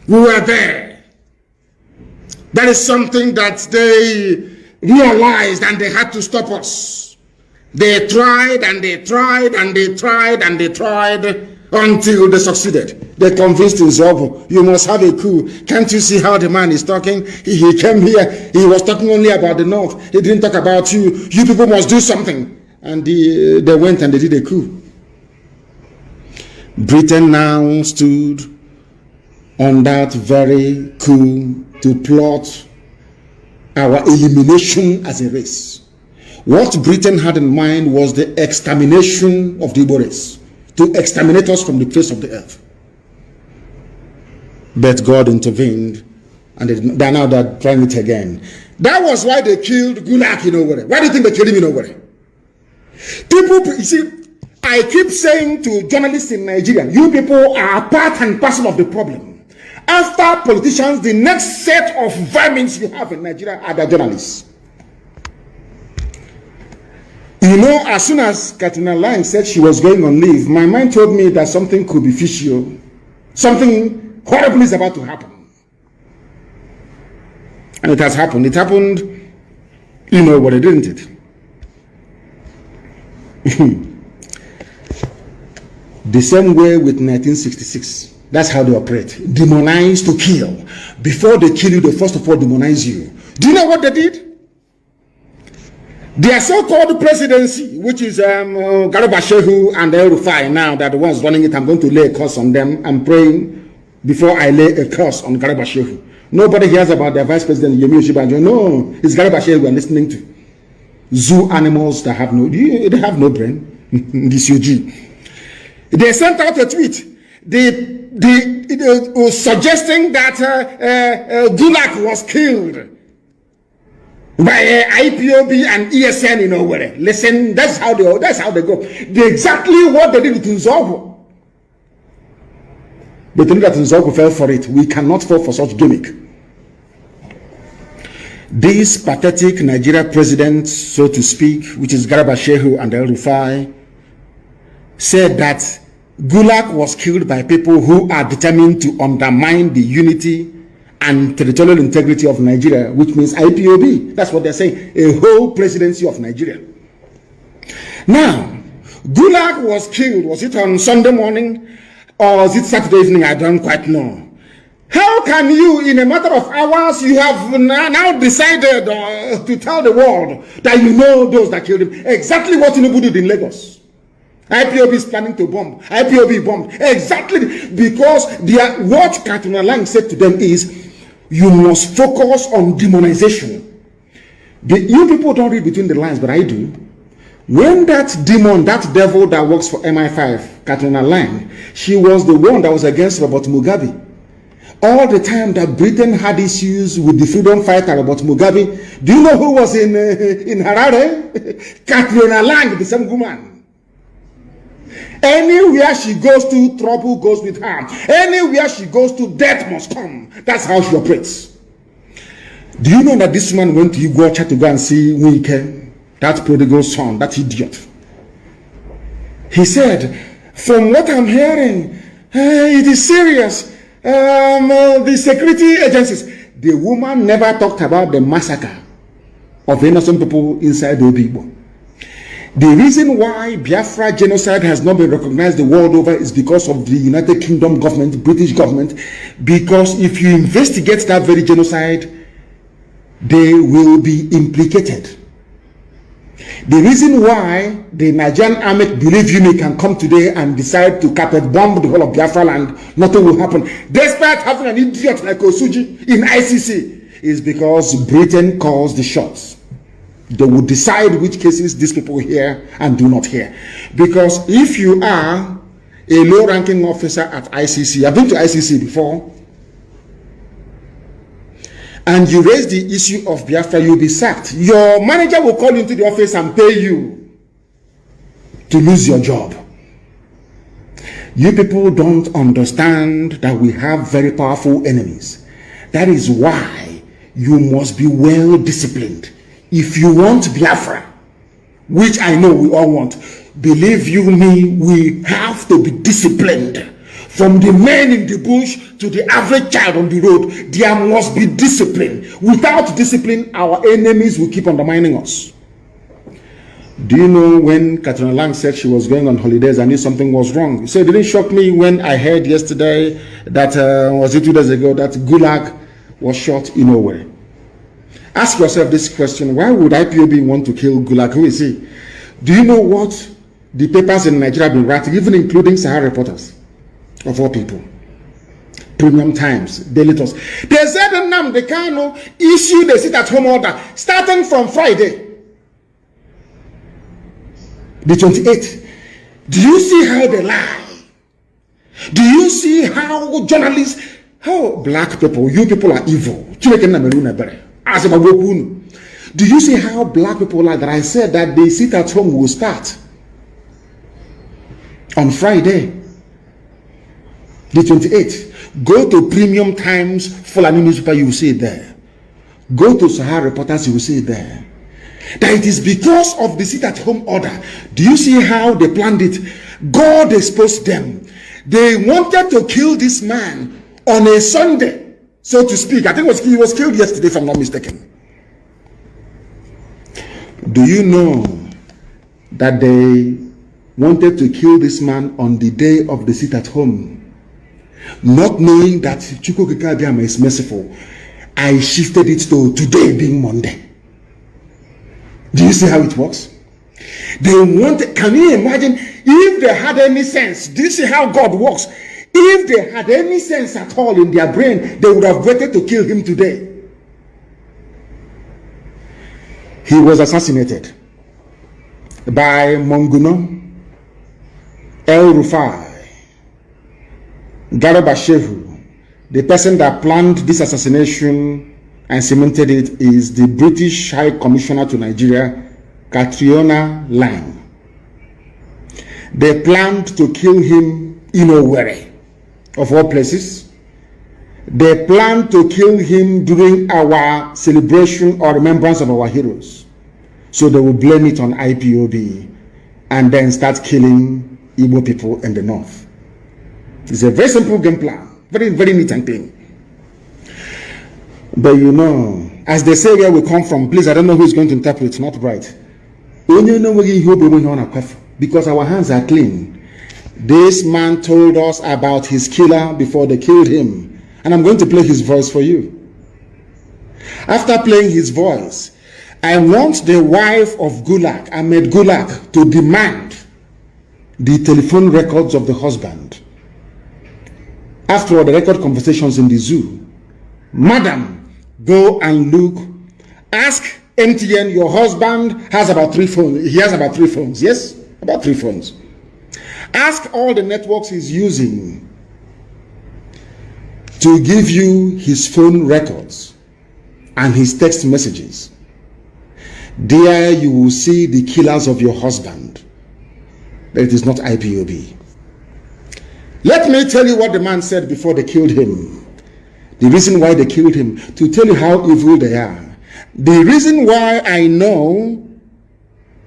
we were there. That is something that they realized, and they had to stop us. They tried and they tried and they tried and they tried until they succeeded. They convinced Nzobo, you must have a coup. Can't you see how the man is talking? He came here, he was talking only about the north. He didn't talk about you. You people must do something. And they went and they did a coup. Britain now stood on that very coup to plot our elimination as a race. What Britain had in mind was the extermination of the Igbo race, to exterminate us from the face of the earth. But God intervened, and they're trying it again. That was why they killed Gulag in Owerri. Why do you think they killed him in Owerri? People, you see, I keep saying to journalists in Nigeria, you people are part and parcel of the problem. After politicians, the next set of vermin you have in Nigeria are the journalists. You know, as soon as Katrina Lang said she was going on leave, my mind told me that something could be fishy. Something horrible is about to happen. And it has happened. It happened, you know what, didn't it? The same way with 1966. That's how they operate. Demonize to kill. Before they kill you, they first of all demonize you. Do you know what they did? Their so-called presidency, which is Garba Shehu and El Rufai now, that the ones running it, I'm going to lay a curse on them. I'm praying before I lay a curse on Garba Shehu. Nobody hears about their vice president, Yemi Oshibanjo. No, it's Garba Shehu we're listening to. Zoo animals that have no, they have no brain. This UG. They sent out a tweet. Suggesting that Gulag was killed by Ipob and ESN in Owerri. Listen, that's how they go. They exactly what they did with Nzogu. But they knew that Nzogu fell for it. We cannot fall for such gimmick. This pathetic Nigeria president, so to speak, which is Garba Shehu and El Rufai, said that Gulag was killed by people who are determined to undermine the unity and territorial integrity of Nigeria, which means IPOB. That's what they're saying, a whole presidency of Nigeria. Now, Gulag was killed, was it on Sunday morning or was it Saturday evening? I don't quite know. How can you, in a matter of hours, you have now decided to tell the world that you know those that killed him? Exactly what Tinubu did in Lagos. IPOB is planning to bomb. IPOB bombed. Exactly because what Katrina Lang said to them is, you must focus on demonization. You people don't read between the lines, but I do. When that demon, that devil that works for MI5, Katrina Lang, she was the one that was against Robert Mugabe. All the time that Britain had issues with the freedom fighter Robert Mugabe, do you know who was in Harare? Katrina Lang, the same woman. Anywhere she goes to, trouble goes with her. Anywhere she goes to, death must come. That's how she operates. Do you know that this man went to Iguacha to go and see Wike, that prodigal son, that idiot? He said, from what I'm hearing, it is serious. The security agencies. The woman never talked about the massacre of innocent people inside the Ipob. The reason why Biafra genocide has not been recognized the world over is because of the United Kingdom government, British government, because if you investigate that very genocide, they will be implicated. The reason why the Nigerian army, believe you me, can come today and decide to carpet bomb the whole of Biafra land, nothing will happen, despite having an idiot like Osuji in ICC, is because Britain calls the shots. They will decide which cases these people hear and do not hear. Because if you are a low-ranking officer at ICC, I've been to ICC before, and you raise the issue of Biafra, you'll be sacked. Your manager will call you into the office and pay you to lose your job. You people don't understand that we have very powerful enemies. That is why you must be well disciplined. If you want Biafra, which I know we all want, believe you me, we have to be disciplined. From the men in the bush to the average child on the road, there must be discipline. Without discipline, our enemies will keep undermining us. Do you know when Katrina Lang said she was going on holidays, I knew something was wrong? So it didn't shock me when I heard yesterday that, was it 2 days ago, that Gulag was shot in Owerri. Ask yourself this question, why would IPOB want to kill Gulag? Who is he? Do you know what the papers in Nigeria have been writing, even including Sahara reporters, of all people? Premium Times, Daily Toast. They said Nnamdi Kanu issued a sit-at-home order starting from Friday, the 28th. Do you see how they lie? Do you see how journalists, how black people, you people are evil? Do you see how black people are that I said that the sit-at-home will start on Friday, the 28th? Go to Premium Times, Fulani newspaper, you will see it there. Go to Sahara Reporters, you will see it there. That it is because of the sit-at-home order. Do you see how they planned it? God exposed them. They wanted to kill this man on a Sunday, so to speak. I think he was killed yesterday, if I'm not mistaken. Do you know that they wanted to kill this man on the day of the sit-at-home? not knowing that Chukwuka is merciful, I shifted it to today being Monday. Do you see how it works? They want, can you imagine if they had any sense? Do you see how God works? If they had any sense at all in their brain, they would have waited to kill him today. He was assassinated by Monguno, El Rufai, Garba Shehu. The person that planned this assassination and cemented it is the British High Commissioner to Nigeria, Catriona Lang. They planned to kill him in Owerri, of all places. They planned to kill him during our celebration or remembrance of our heroes. So they will blame it on IPOB and then start killing Igbo people in the north. It's a very simple game plan. Very, very neat and clean. But you know, as they say where we come from, please, I don't know who is going to interpret, not right. Because our hands are clean. This man told us about his killer before they killed him. And I'm going to play his voice for you. After playing his voice, I want the wife of Gulak, Ahmed Gulak, to demand the telephone records of the husband. After all, the record conversations in the zoo. Madam, go and look. Ask MTN, your husband has about 3 phones. He has about 3 phones. Yes? About 3 phones. Ask all the networks he's using to give you his phone records and his text messages. There you will see the killers of your husband. But it is not IPOB. Let me tell you what the man said before they killed him. The reason why they killed him, to tell you how evil they are. The reason why I know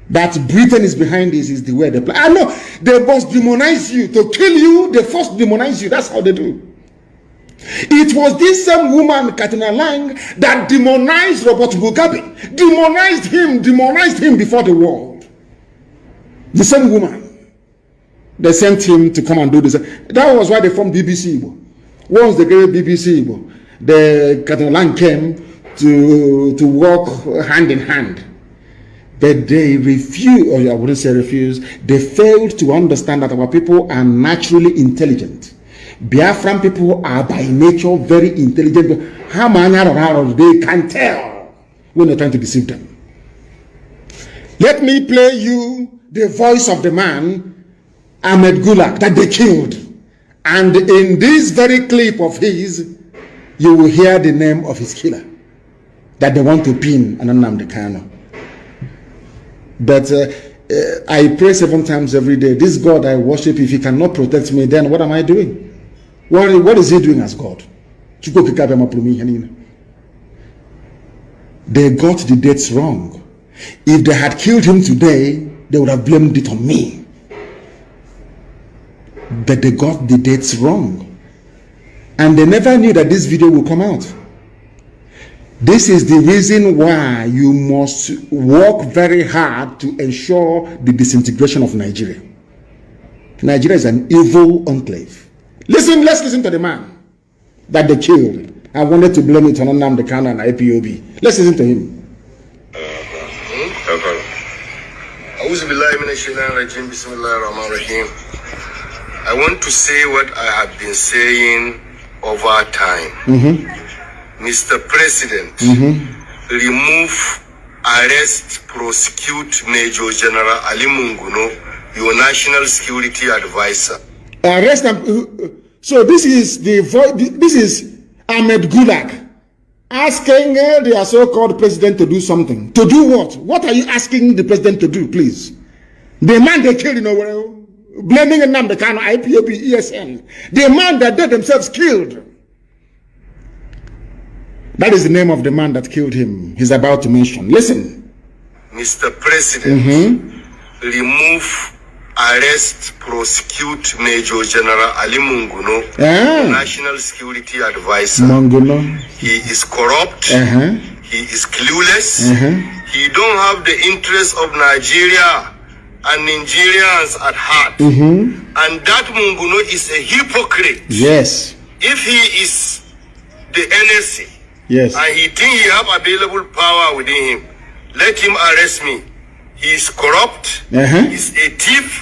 that Britain is behind this is the way they play. I know they must demonize you. To kill you, they first demonize you. That's how they do. It was this same woman, Katina Lang, that demonized Robert Mugabe. Demonized him before the world. The same woman. They sent him to come and do this. That was why they formed BBC Igbo. Once they created BBC Igbo, the Katina Lang came to work hand in hand. But they refused, or I wouldn't say refused, they failed to understand that our people are naturally intelligent. Biafran people are by nature very intelligent. They can tell when they're trying to deceive them. Let me play you the voice of the man, Ahmed Gulak, that they killed. And in this very clip of his, you will hear the name of his killer that they want to pin Nnamdi Kanu. But I pray 7 times every day. This God I worship, if he cannot protect me, then what am I doing? What is he doing as God? They got the dates wrong. If they had killed him today, they would have blamed it on me. But they got the dates wrong. And they never knew that this video would come out. This is the reason why you must work very hard to ensure the disintegration of Nigeria. Nigeria is an evil enclave. Let's listen to the man that they killed. I wanted to blame it on Nnamdi Kanu and IPOB. Let's listen to him. I want to say what I have been saying over time. Mr. President, remove, arrest, prosecute Major General Ali Munguno, your national security advisor. Arrest them. So this is Ahmed Gulak asking the so-called president to do something. To do what? What are you asking the president to do, please? The man they killed in Owerri, blaming Nnamdi Kanu, IPOB, ESN. The man that they themselves killed. That is the name of the man that killed him. He's about to mention. Listen. Mr. President, remove, arrest, prosecute Major General Ali Munguno, National Security Advisor. Munguno. He is corrupt. He is clueless. He don't have the interests of Nigeria and Nigerians at heart. And that Munguno is a hypocrite. Yes. If he is the NSC, yes, and he think he have available power within him, let him arrest me. He is corrupt. He's a thief.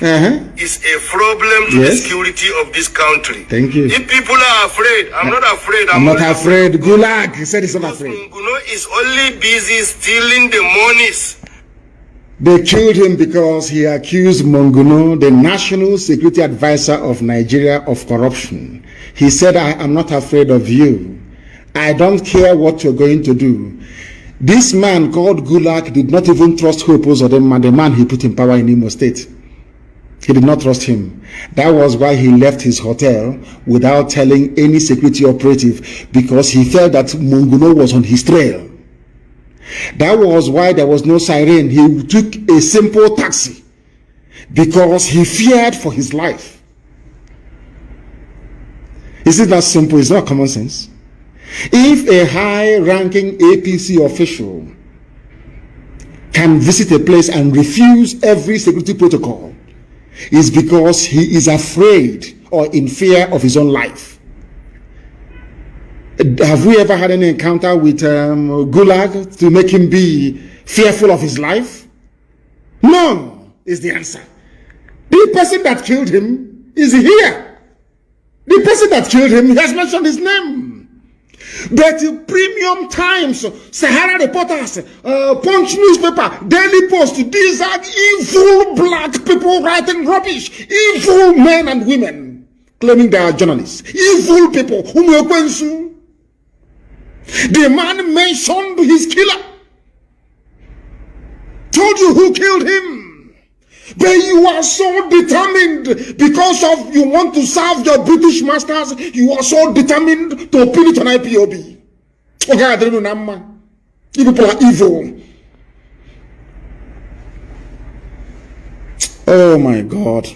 He's a problem to the security of this country. Thank you. If people are afraid, I'm not afraid. I'm not afraid. Gulag. He said he's not afraid. Munguno is only busy stealing the monies. They killed him because he accused Monguno, the National Security Advisor of Nigeria, of corruption. He said, I am not afraid of you. I don't care what you're going to do. This man called Gulag did not even trust Hopos or the man he put in power in Imo State. He did not trust him. That was why he left his hotel without telling any security operative, because he felt that Monguno was on his trail. That was why there was no siren. He took a simple taxi because he feared for his life. Is it that simple? It's not common sense. If a high-ranking APC official can visit a place and refuse every security protocol, it's because he is afraid or in fear of his own life. Have we ever had any encounter with Gulag to make him be fearful of his life? No, is the answer. The person that killed him is here. The person that killed him, he has mentioned his name. But Premium Times, Sahara Reporters, Punch Newspaper, Daily Post, these are evil black people writing rubbish. Evil men and women claiming they are journalists. Evil people. The man mentioned his killer. Told you who killed him. But you are so determined because of you want to serve your British masters. You are so determined to pin it on IPOB. Okay, you people are evil. Oh my God.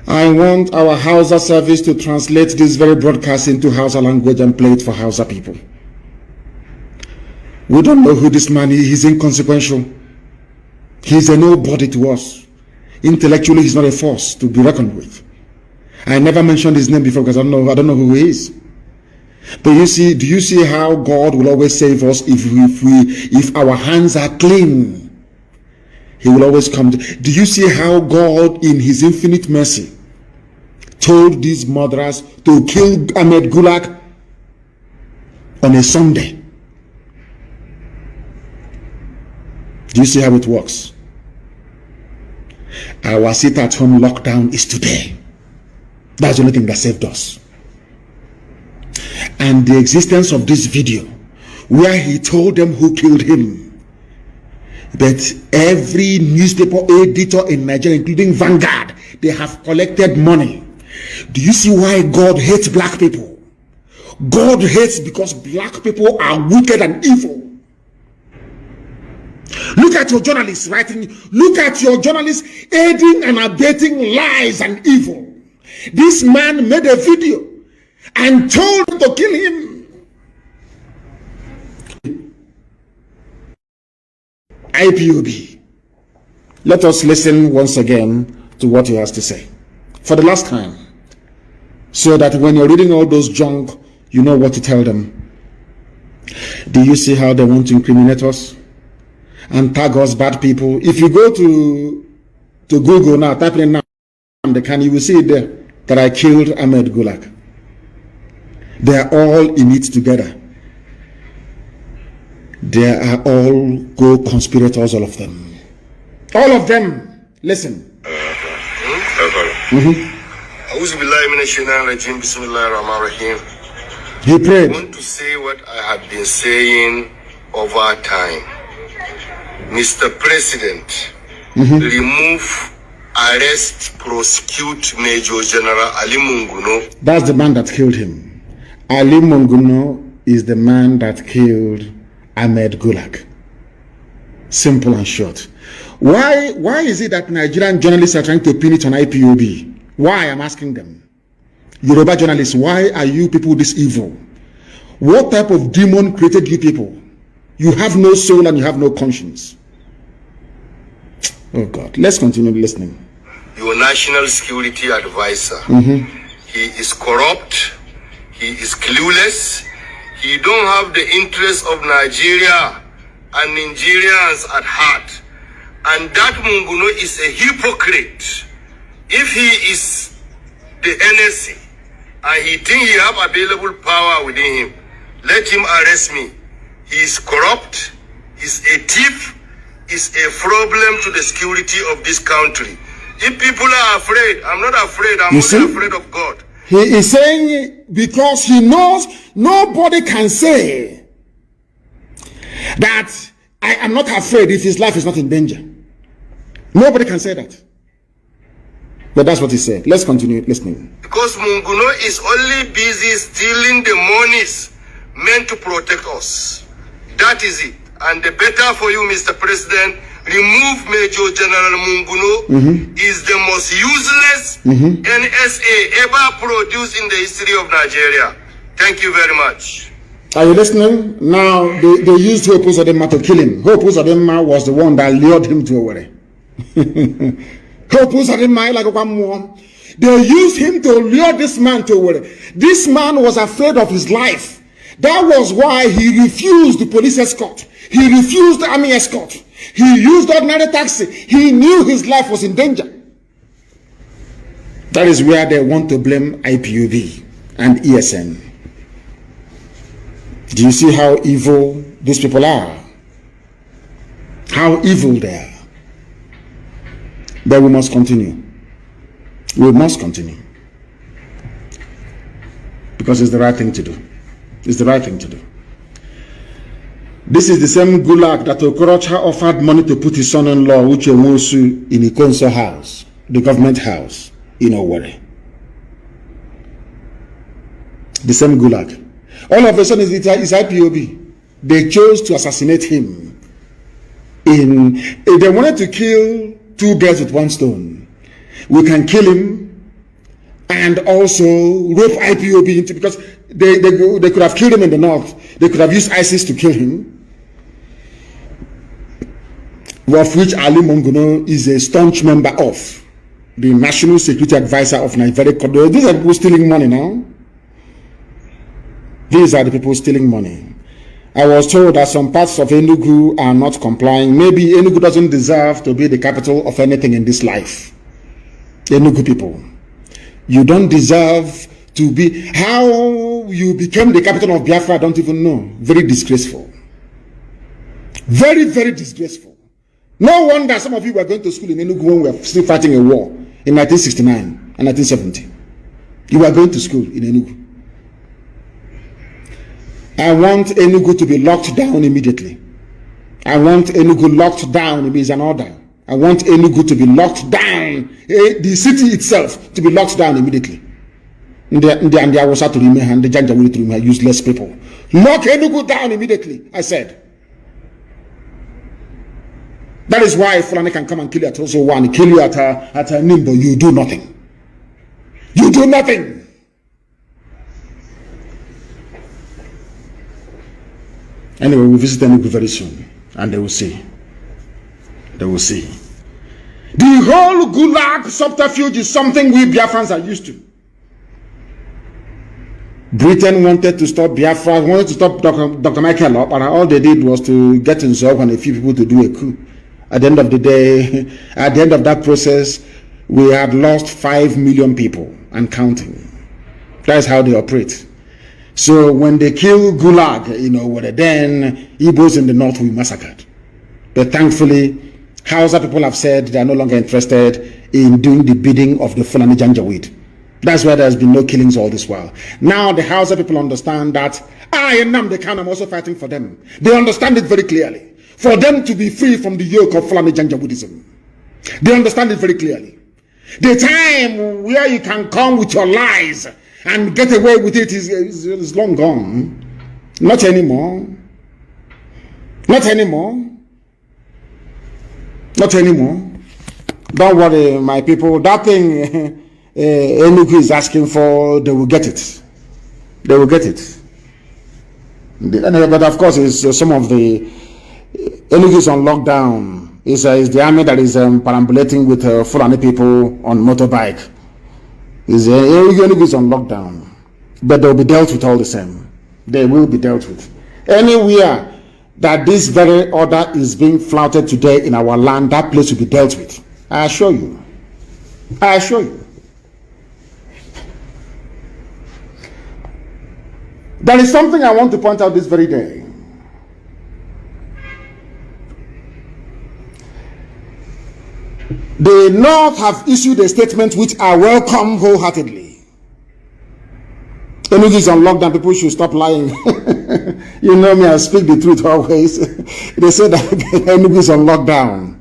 I want our Hausa service to translate this very broadcast into Hausa language and play it for Hausa people. We don't know who this man is. He's inconsequential. He's a nobody to us. Intellectually, he's not a force to be reckoned with. I never mentioned his name before because I don't know who he is. But you see, do you see how God will always save us if our hands are clean? He will always come. Do you see how God, in his infinite mercy, told these murderers to kill Ahmed Gulag on a Sunday? Do you see how it works? Our sit-at-home lockdown is today. That's the only thing that saved us. And the existence of this video, where he told them who killed him. But every newspaper editor in Nigeria, including Vanguard, they have collected money. Do you see why God hates black people? God hates because black people are wicked and evil. Look at your journalists writing. Look at your journalists aiding and abetting lies and evil. This man made a video and told them to kill him. IPOB. Let us listen once again to what he has to say for the last time, so that when you're reading all those junk, you know what to tell them. Do you see how they want to incriminate us and tag us bad people? If you go to Google now, type in Nnamdi Kanu, you will see it there that I killed Ahmed Gulag. They are all in it together. They are all co-conspirators, all of them. All of them. Listen. He prayed. I want to say what I have been saying over time. Mr. President, remove, arrest, prosecute Major General Ali Munguno. That's the man that killed him. Ali Munguno is the man that killed Ahmed Gulag. Simple and short. Why is it that Nigerian journalists are trying to pin it on IPOB? Why? I'm asking them. Yoruba journalists, why are you people this evil? What type of demon created you people? You have no soul and you have no conscience. Oh God. Let's continue listening. Your national security advisor. He is corrupt. He is clueless. He don't have the interests of Nigeria and Nigerians at heart. And that Munguno is a hypocrite. If he is the NSC and he think he have available power within him, let him arrest me. He is corrupt. He's a thief. Is a problem to the security of this country. If people are afraid, I'm not afraid. I'm only afraid of God. He is saying because he knows nobody can say that I am not afraid if his life is not in danger. Nobody can say that. But that's what he said. Let's continue listening. Because Munguno is only busy stealing the monies meant to protect us. That is it. And the better for you, Mr. President, remove Major General Munguno. Is the most useless NSA ever produced in the history of Nigeria. Thank you very much. Are you listening? Now, they used Hope Uzodinma to kill him. Hope Uzodinma was the one that lured him to Owerri. Hope Uzodinma, like one more. They used him to lure this man to Owerri. This man was afraid of his life. That was why he refused the police escort. He refused the army escort. He used ordinary taxi. He knew his life was in danger. That is where they want to blame IPOB and ESN. Do you see how evil these people are? How evil they are. But we must continue. We must continue. Because it's the right thing to do. It's the right thing to do. This is the same gulag that Okorocha offered money to put his son-in-law, Uche Nwosu, in Ikonso house, the government house in Owerri. The same gulag. All of a sudden, it's IPOB. They chose to assassinate him. They wanted to kill two birds with one stone. We can kill him and also rope IPOB into, because they could have killed him in the north. They could have used ISIS to kill him, of which Ali Munguno is a staunch member of, the National Security Advisor of Nigeria. These are people stealing money now. These are the people stealing money. I was told that some parts of Enugu are not complying. Maybe Enugu doesn't deserve to be the capital of anything in this life. Enugu people, you don't deserve to be. How you became the capital of Biafra, I don't even know. Very disgraceful. Very, very disgraceful. No wonder some of you were going to school in Enugu when we were still fighting a war in 1969 and 1970. You were going to school in Enugu. I want Enugu to be locked down immediately. I want Enugu locked down. It is an order. I want Enugu to be locked down. The city itself to be locked down immediately. And the Awusa to remain, and the Janjaweed to remain, useless people. Lock Enugu down immediately, I said. That is why Fulani can come and kill you at also one, kill you at a Nimbo. You do nothing. You do nothing. Anyway, we'll visit Enugu very soon, and they will see. They will see. The whole gulag subterfuge is something we Biafrans are used to. Britain wanted to stop Biafra, wanted to stop Dr. Michael up, and all they did was to get involved and a few people to do a coup. At the end of the day, at the end of that process, we had lost 5 million people and counting. That's how they operate. So when they kill Gulag, then Igbos in the north will be massacred. But thankfully, Hausa people have said they are no longer interested in doing the bidding of the Fulani Janjaweed. That's why there's been no killings all this while. Now the Hausa people understand that I, Nnamdi Kanu, I'm also fighting for them. They understand it very clearly. For them to be free from the yoke of Fulani Janjaweedism. They understand it very clearly. The time where you can come with your lies and get away with it is long gone. Not anymore. Not anymore. Not anymore. Don't worry, my people. That thing Enugu is asking for, they will get it. They will get it. But of course, it's some of the Enugu is on lockdown. It's the army that is perambulating with Fulani people on motorbike. Enugu is on lockdown. But they'll be dealt with all the same. They will be dealt with. Anywhere that this very order is being flouted today in our land, that place will be dealt with. I assure you. I assure you. There is something I want to point out this very day. The North have issued a statement which I welcome wholeheartedly. Enugu is on lockdown. People should stop lying. You know me, I speak the truth always. They say that Enugu is on lockdown.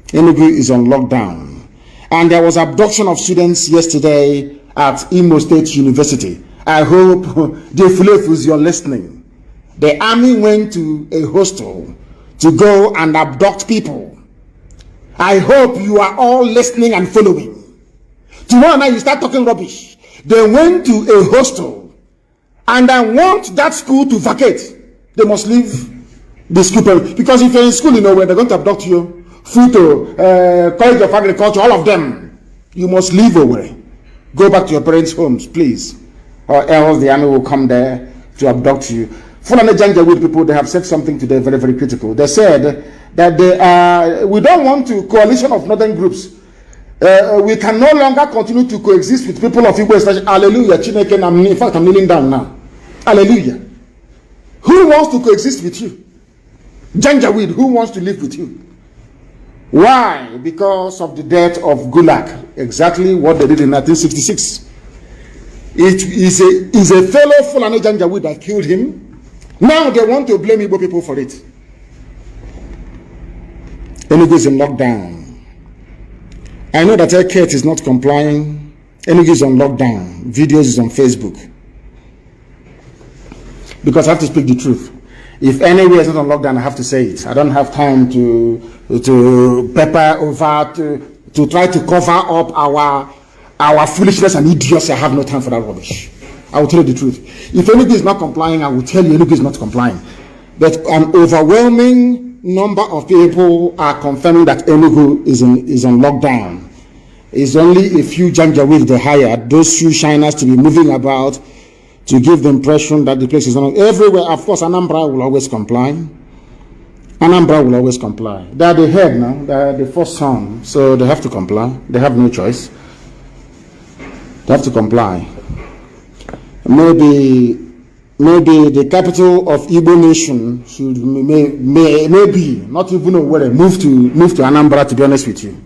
Enugu is on lockdown. And there was abduction of students yesterday at Imo State University. I hope the Fulefus, you're listening. The army went to a hostel to go and abduct people. I hope you are all listening and following. Tomorrow night you start talking rubbish. They went to a hostel and I want that school to vacate. They must leave the school. Because if you're in school, you know where they're going to abduct you. Futo, College of Agriculture, all of them. You must leave away. Go back to your parents' homes, please. Or else the army will come there to abduct you. Fulani Janjaweed people, they have said something today very, very critical. They said that we don't want to coalition of northern groups. We can no longer continue to coexist with people of Igbo State. Hallelujah. Chineke, in fact, I'm kneeling down now. Hallelujah. Who wants to coexist with you? Janjaweed, who wants to live with you? Why? Because of the death of Gulag. Exactly what they did in 1966. It is a fellow Fulani Janjaweed that killed him. Now they want to blame Igbo people for it. Enugu is in lockdown. I know that Eket is not complying. Enugu is on lockdown. Videos is on Facebook. Because I have to speak the truth. If anywhere is not on lockdown, I have to say it. I don't have time to pepper over, to try to cover up our foolishness and idiocy. I have no time for that rubbish. I will tell you the truth. If Enugu is not complying, I will tell you Enugu is not complying. But an overwhelming number of people are confirming that Enugu is on lockdown. It's only a few Janjaweed they hired, those few shiners, to be moving about to give the impression that the place is on. Everywhere, of course, Anambra will always comply. Anambra will always comply. They are the head now. They are the first son, so they have to comply. They have no choice. They have to comply. Maybe the capital of Igbo nation should maybe not even Owerri, move to Anambra, to be honest with you.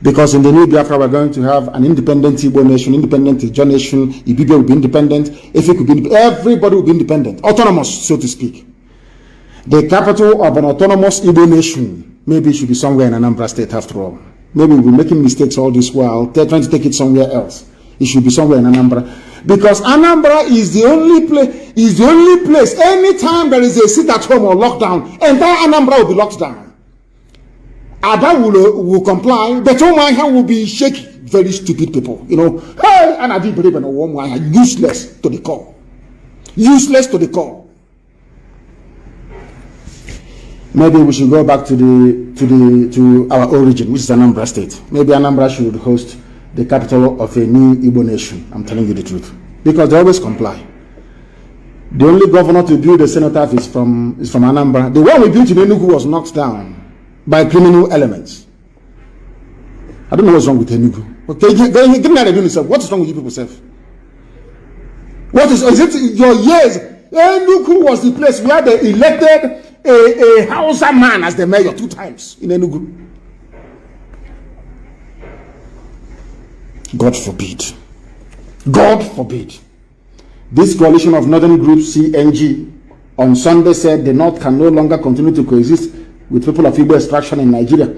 Because in the new Biafra we're going to have an independent Igbo nation, independent Ijaw nation, Ibibia will be independent, Efik will be everybody will be independent, autonomous, so to speak. The capital of an autonomous Igbo nation maybe should be somewhere in Anambra State after all. Maybe we'll be making mistakes all this while, they're trying to take it somewhere else. It should be somewhere in Anambra. Because Anambra is the only place, anytime there is a sit at home or lockdown, entire Anambra will be locked down. Ada will comply, but Omaiha will be shaky. Very stupid people, you know. Hey, and I didn't believe in a woman, useless to the core. Useless to the core. Maybe we should go back to our origin, which is Anambra State. Maybe Anambra should host the capital of a new Igbo nation. I'm telling you the truth. Because they always comply. The only governor to build a cenotaph is from Anambra. The one we built in Enugu was knocked down by criminal elements. I don't know what's wrong with Enugu. Okay, give me an idea yourself. What is wrong with you people, self? What is it your years? Enugu was the place where they elected a Hausa man as the mayor 2 times in Enugu. God forbid. God forbid. This coalition of northern groups, CNG, on Sunday said the North can no longer continue to coexist with people of Igbo extraction in Nigeria.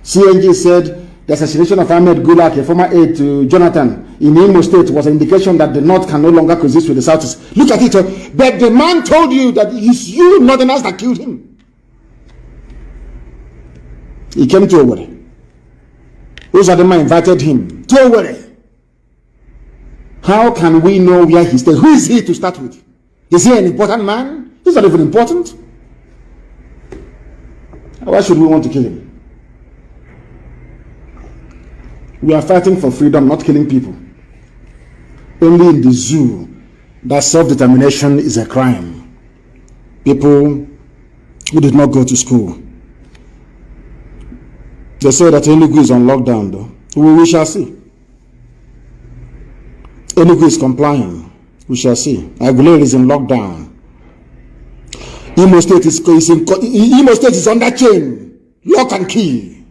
CNG said the assassination of Ahmed Gulak, a former aide to Jonathan in Imo State, was an indication that the North can no longer coexist with the South. Look at it. But the man told you that it's you northerners that killed him. He came to Owerri. Those are the men invited him to Owerri. How can we know where he stays? Who is he to start with? Is he an important man? He's not even important. Why should we want to kill him? We are fighting for freedom, not killing people. Only in the zoo that self-determination is a crime. People who did not go to school. They say that Enugu is on lockdown though. We shall see. Enugu is complying. We shall see. Aguilera is in lockdown. Imo State is under chain. Lock and key.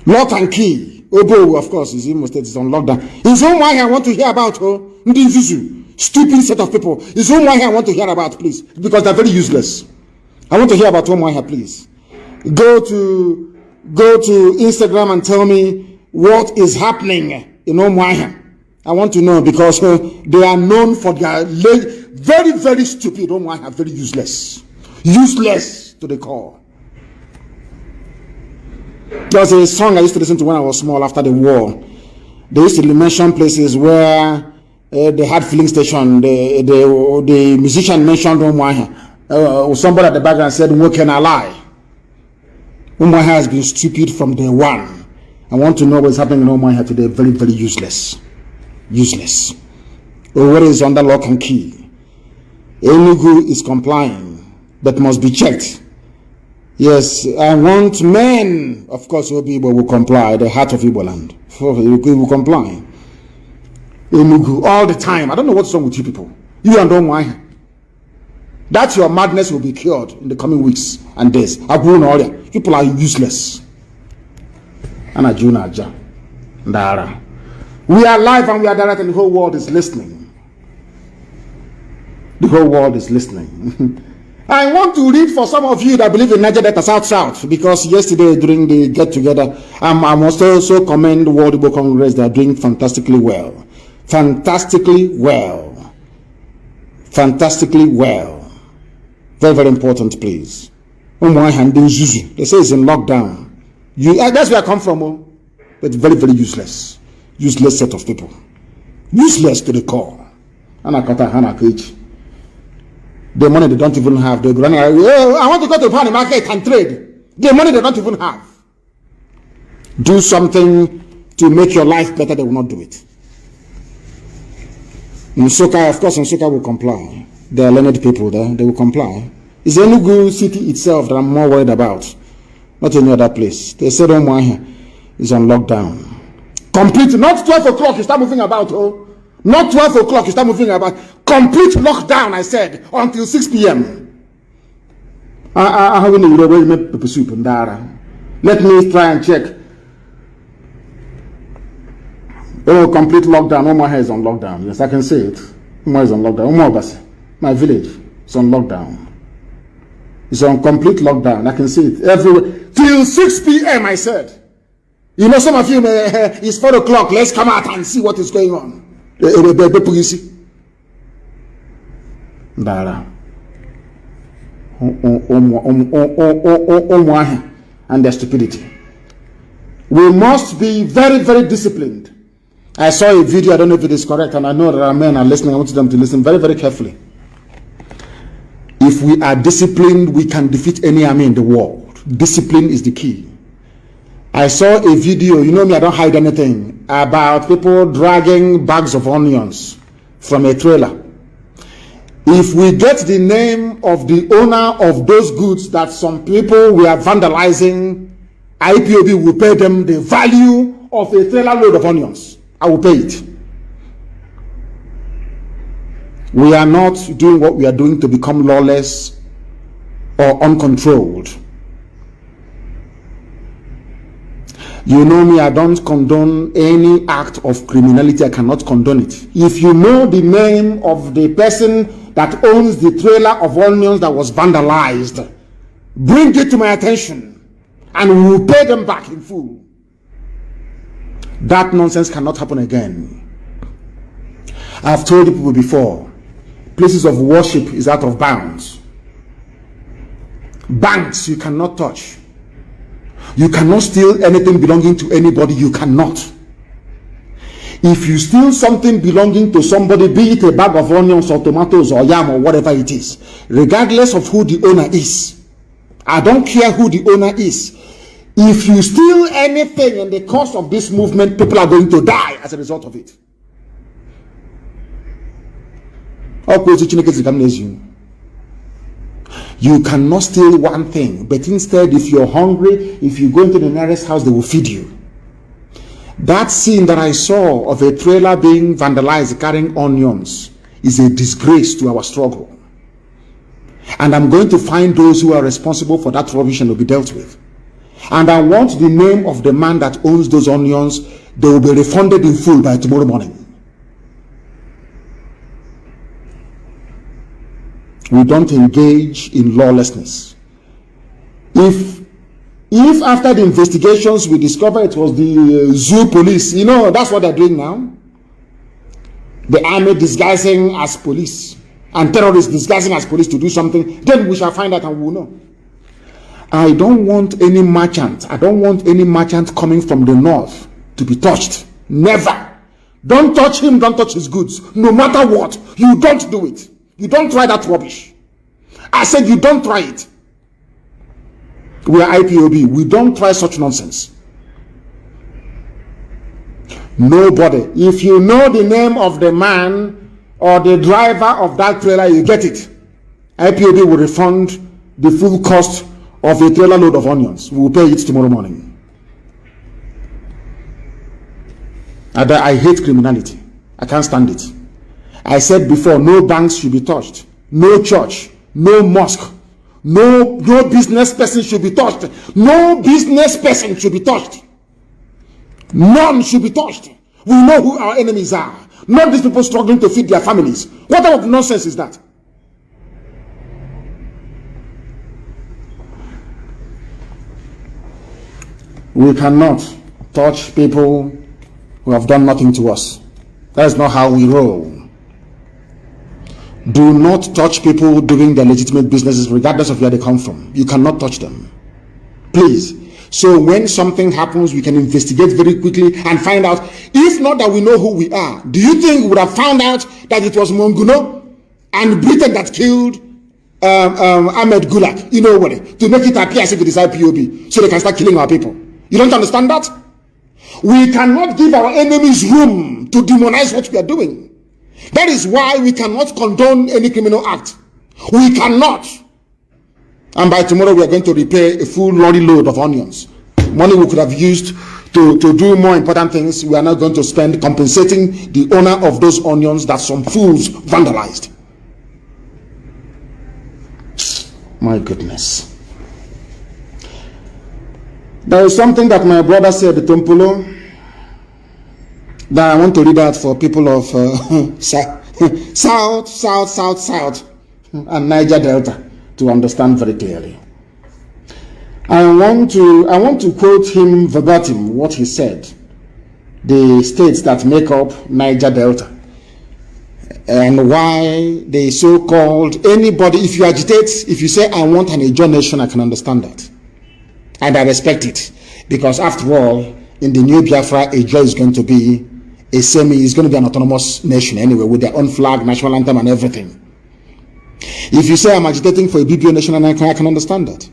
Lock and key. Obo, of course, is Imo State is on lockdown. It's all why I want to hear about stupid set of people. It's all why I want to hear about, please. Because they're very useless. I want to hear about Omwaya, please. Go to Instagram and tell me what is happening in Omwaya. I want to know, because they are known for their very, very stupid. Omwaya, very useless. Useless to the core. There was a song I used to listen to when I was small after the war. They used to mention places where they had filling station. The musician mentioned Omwaya. Somebody at the background said, "What can I lie?" Omwaya has been stupid from day one. I want to know what's happening in Omwaya today. Very, very useless. Useless. Owerri is under lock and key. Enugu is complying, but must be checked. Yes, I want men. Of course, Igbo will comply. The heart of Igbo land. We will comply. Enugu all the time. I don't know what's wrong with you people. You and Omwaya. That your madness will be cured in the coming weeks and days. People are useless. We are live and we are direct, and the whole world is listening. The whole world is listening. I want to read for some of you that believe in Niger Delta South, because yesterday during the get-together, I must also commend the World Igbo Congress. They are doing fantastically well. Fantastically well. Fantastically well. Very, very important, please. They say it's in lockdown. That's where I come from, but very, very useless. Useless set of people. Useless to the core. The money they don't even have. They go, I want to go to the market and trade. The money they don't even have. Do something to make your life better, they will not do it. Nsoka, of course, Nsoka will comply. There are learned people there, they will comply. It's Enugu city itself that I'm more worried about, not any other place. They said Omwaya is on lockdown. Complete, not 12 o'clock, you start moving about, Not 12 o'clock, you start moving about. Complete lockdown, I said, until 6 p.m. Let me try and check. Oh, complete lockdown. Omwaya is on lockdown. Yes, I can say it. Omwaya is on lockdown. My village is on lockdown. It's on complete lockdown. I can see it everywhere. Till 6 p.m. I said. You know, some of you, it's 4 o'clock. Let's come out and see what is going on. And their stupidity. We must be very, very disciplined. I saw a video, I don't know if it is correct, and I know that our men are listening. I want them to listen very, very carefully. If we are disciplined, we can defeat any army in the world. Discipline is the key. I saw a video, you know me, I don't hide anything, about people dragging bags of onions from a trailer. If we get the name of the owner of those goods that some people were vandalizing, Ipob will pay them the value of a trailer load of onions. I will pay it. We are not doing what we are doing to become lawless or uncontrolled. You know me, I don't condone any act of criminality. I cannot condone it. If you know the name of the person that owns the trailer of onions that was vandalized, bring it to my attention and we will pay them back in full. That nonsense cannot happen again. I've told people before, places of worship is out of bounds. Banks you cannot touch. You cannot steal anything belonging to anybody. You cannot. If you steal something belonging to somebody, be it a bag of onions or tomatoes or yam or whatever it is, regardless of who the owner is, I don't care who the owner is. If you steal anything in the course of this movement, people are going to die as a result of it. You cannot steal one thing, but instead, if you're hungry, if you go into the nearest house, they will feed you. That scene that I saw of a trailer being vandalized carrying onions is a disgrace to our struggle. And I'm going to find those who are responsible for that rubbish and will be dealt with. And I want the name of the man that owns those onions. They will be refunded in full by tomorrow morning. We don't engage in lawlessness. If after the investigations we discover it was the zoo police, you know, that's what they're doing now. The army disguising as police and terrorists disguising as police to do something, then we shall find out and we will know. I don't want any merchant. I don't want any merchant coming from the north to be touched. Never. Don't touch him, don't touch his goods. No matter what, you don't do it. You don't try that rubbish. I said you don't try it. We are IPOB. We don't try such nonsense. Nobody. If you know the name of the man or the driver of that trailer, you get it. IPOB will refund the full cost of a trailer load of onions. We will pay it tomorrow morning. I hate criminality. I can't stand it. I said before, no banks should be touched. No church. No mosque. No business person should be touched. No business person should be touched. None should be touched. We know who our enemies are. Not these people struggling to feed their families. What type of nonsense is that? We cannot touch people who have done nothing to us. That is not how we roll. Do not touch people doing their legitimate businesses regardless of where they come from. You cannot touch them. Please. So when something happens, we can investigate very quickly and find out. If not that we know who we are, do you think we would have found out that it was Monguno and Britain that killed Ahmed Gulak, you know what, to make it appear as if it is IPOB, so they can start killing our people? You don't understand that? We cannot give our enemies room to demonize what we are doing. That is why we cannot condone any criminal act. We cannot. And by tomorrow we are going to repay a full lorry load of onions. Money we could have used to do more important things. We are now going to spend compensating the owner of those onions that some fools vandalized. My goodness. There is something that my brother said, Tompolo, that I want to read out for people of South, and Niger Delta to understand very clearly. I want to quote him verbatim what he said. The states that make up Niger Delta and why they so-called anybody. If you agitate, if you say I want an Ijaw nation, I can understand that. And I respect it, because after all, in the new Biafra, Ijaw is going to be it's going to be an autonomous nation anyway, with their own flag, national anthem, and everything. If you say I'm agitating for a BBO nation, and I can understand that.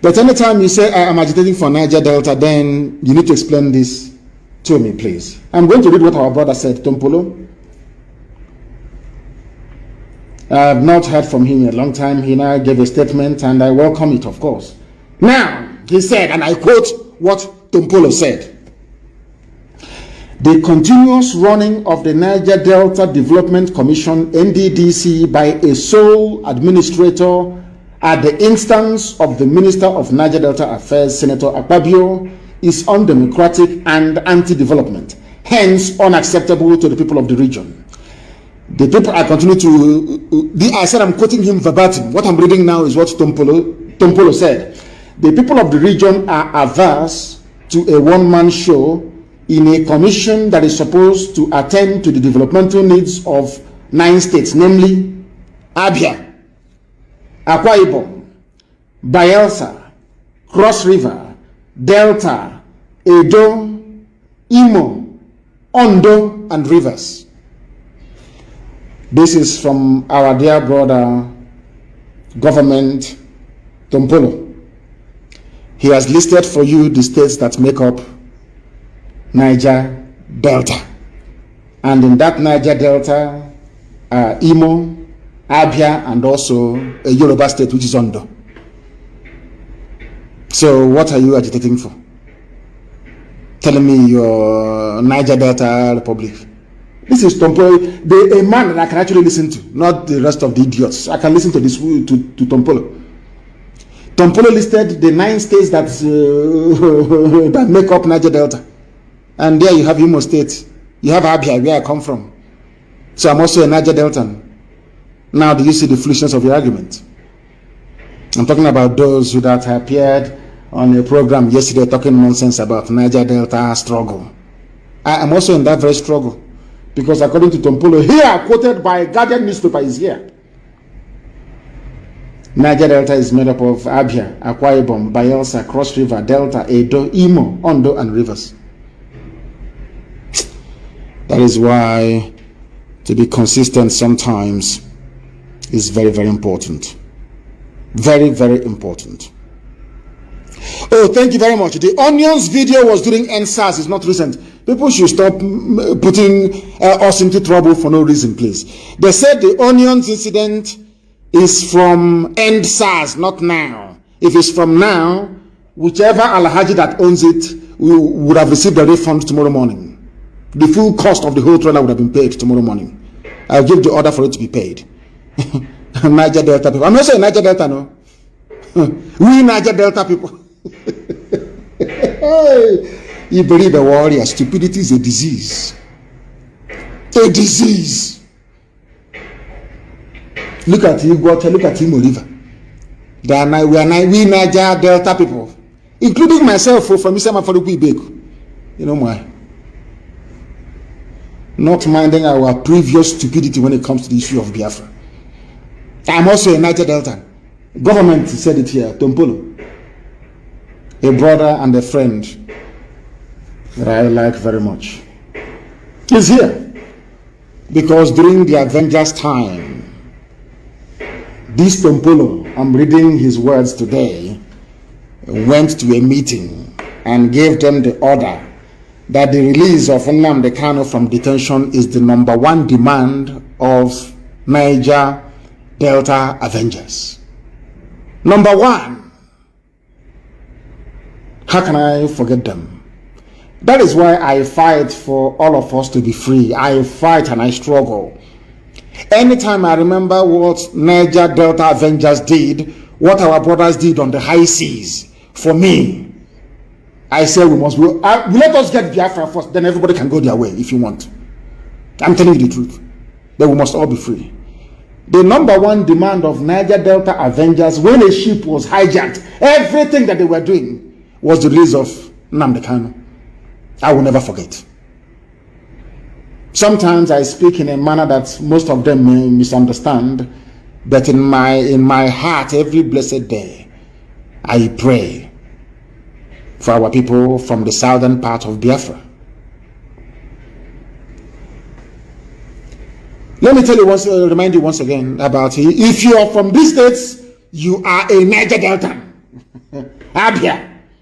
But anytime you say I'm agitating for Niger Delta, then you need to explain this to me, please. I'm going to read what our brother said, Tompolo. I have not heard from him in a long time. He now gave a statement, and I welcome it, of course. Now, he said, and I quote what Tompolo said: the continuous running of the Niger Delta Development Commission, NDDC, by a sole administrator at the instance of the Minister of Niger Delta Affairs, Senator Akpabio, is undemocratic and anti-development, hence unacceptable to the people of the region. The people, I continue to, I said I'm quoting him verbatim. What I'm reading now is what Tompolo said. The people of the region are averse to a one-man show in a commission that is supposed to attend to the developmental needs of 9 states, namely Abia, Akwa Ibom, Bayelsa, Cross River, Delta, Edo, Imo, Ondo, and Rivers. This is from our dear brother, government, Tompolo. He has listed for you the states that make up Niger Delta. And in that Niger Delta, Imo, Abia, and also a Yoruba state, which is Ondo. So what are you agitating for? Telling me your Niger Delta Republic. This is Tompolo, a man that I can actually listen to, not the rest of the idiots. I can listen to this to Tompolo. Tompolo listed the 9 states that that make up Niger Delta, and there you have Imo State, you have Abia, where I come from. So I'm also a Niger Deltan. Now, do you see the foolishness of your argument? I'm talking about those who that appeared on a program yesterday talking nonsense about Niger Delta struggle. I am also in that very struggle. Because according to Tompolo, here, quoted by Guardian newspaper, is here. Niger Delta is made up of Abia, Akwa Ibom, Bayelsa, Cross River, Delta, Edo, Imo, Ondo, and Rivers. That is why to be consistent sometimes is very, very important. Very, very important. Oh, thank you very much. The Onions video was during NSAS. It's not recent. People should stop putting us into trouble for no reason, please. They said the Onions incident is from end SARS, not now. If it's from now, whichever Alhaji that owns it would have received a refund tomorrow morning. The full cost of the whole trailer would have been paid tomorrow morning. I'll give the order for it to be paid. Niger Delta people. I'm not saying Niger Delta, no. We Niger Delta people. You believe the warrior. Stupidity is a disease. A disease. Look at Igwacha, look at Imo River. We Niger Delta people, including myself from Isama Faruku Ibeku. You know why? Not minding our previous stupidity when it comes to the issue of Biafra. I'm also a Niger Delta. Government said it here, Tompolo. A brother and a friend that I like very much. He's here. Because during the Avengers time, this Tompolo, I'm reading his words today, went to a meeting and gave them the order that the release of Nnamdi Kanu from detention is the #1 demand of Niger Delta Avengers. #1. How can I forget them? That is why I fight for all of us to be free. I fight and I struggle. Anytime I remember what Niger Delta Avengers did, what our brothers did on the high seas, for me, I say we must let us get Biafra first, then everybody can go their way if you want. I'm telling you the truth. Then we must all be free. The #1 demand of Niger Delta Avengers, when a ship was hijacked, everything that they were doing was the release of Nnamdi Kanu. I will never forget. Sometimes I speak in a manner that most of them may misunderstand, but in my heart, every blessed day, I pray for our people from the southern part of Biafra. Let me tell you remind you once again about it. If you are from these states, you are a Niger Delta. Abia,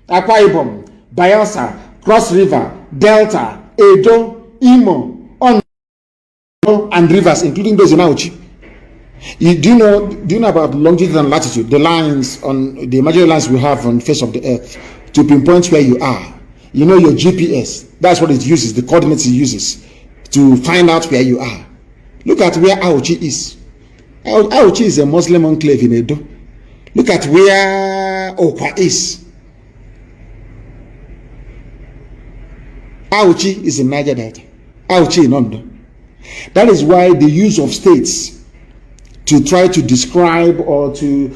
Akwa Ibom, Bayelsa, Cross River, Delta, Edo, Imo, Ondo, and Rivers, including those in Auchi. Do you know about longitude and latitude, the lines on the imaginary lines we have on the face of the earth to pinpoint where you are? You know your GPS. That's what it uses, the coordinates it uses to find out where you are. Look at where Auchi is. Auchi is a Muslim enclave in Edo. Look at where Okwa is. Auchi is in Niger Delta. Auchi in Ondo. That is why the use of states to try to describe or to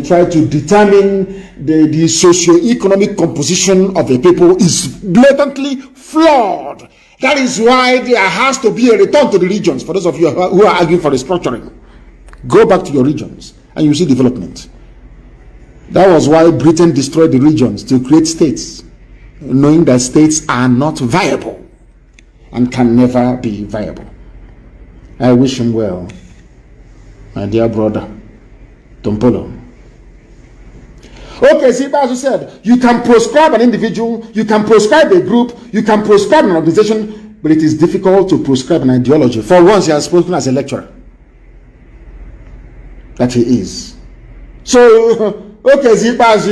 try to determine the socio-economic composition of a people is blatantly flawed. That is why there has to be a return to the regions. For those of you who are arguing for restructuring, go back to your regions and you see development. That was why Britain destroyed the regions to create states, knowing that states are not viable and can never be viable. I wish him well, my dear brother Tompolo. Okay, see, as you said, you can proscribe an individual, you can proscribe a group, you can proscribe an organization, but it is difficult to proscribe an ideology. For once, he has spoken as a lecturer. That he is. So, okay, see, as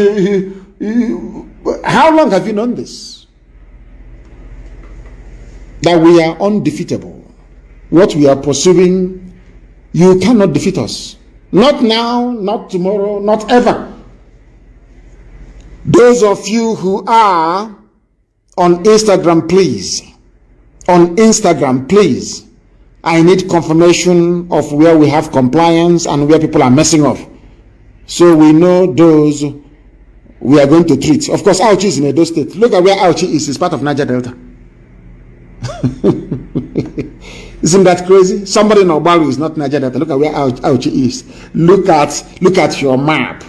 how long have you known this? That we are undefeatable. What we are pursuing, you cannot defeat us. Not now, not tomorrow, not ever. Those of you who are on Instagram, please. On Instagram, please. I need confirmation of where we have compliance and where people are messing up. So we know those we are going to treat. Of course, Auchi is in Edo State. Look at where Auchi is. It's part of Niger Delta. Isn't that crazy? Somebody in Obaru is not Niger Delta. Look at where Auchi is. Look at your map.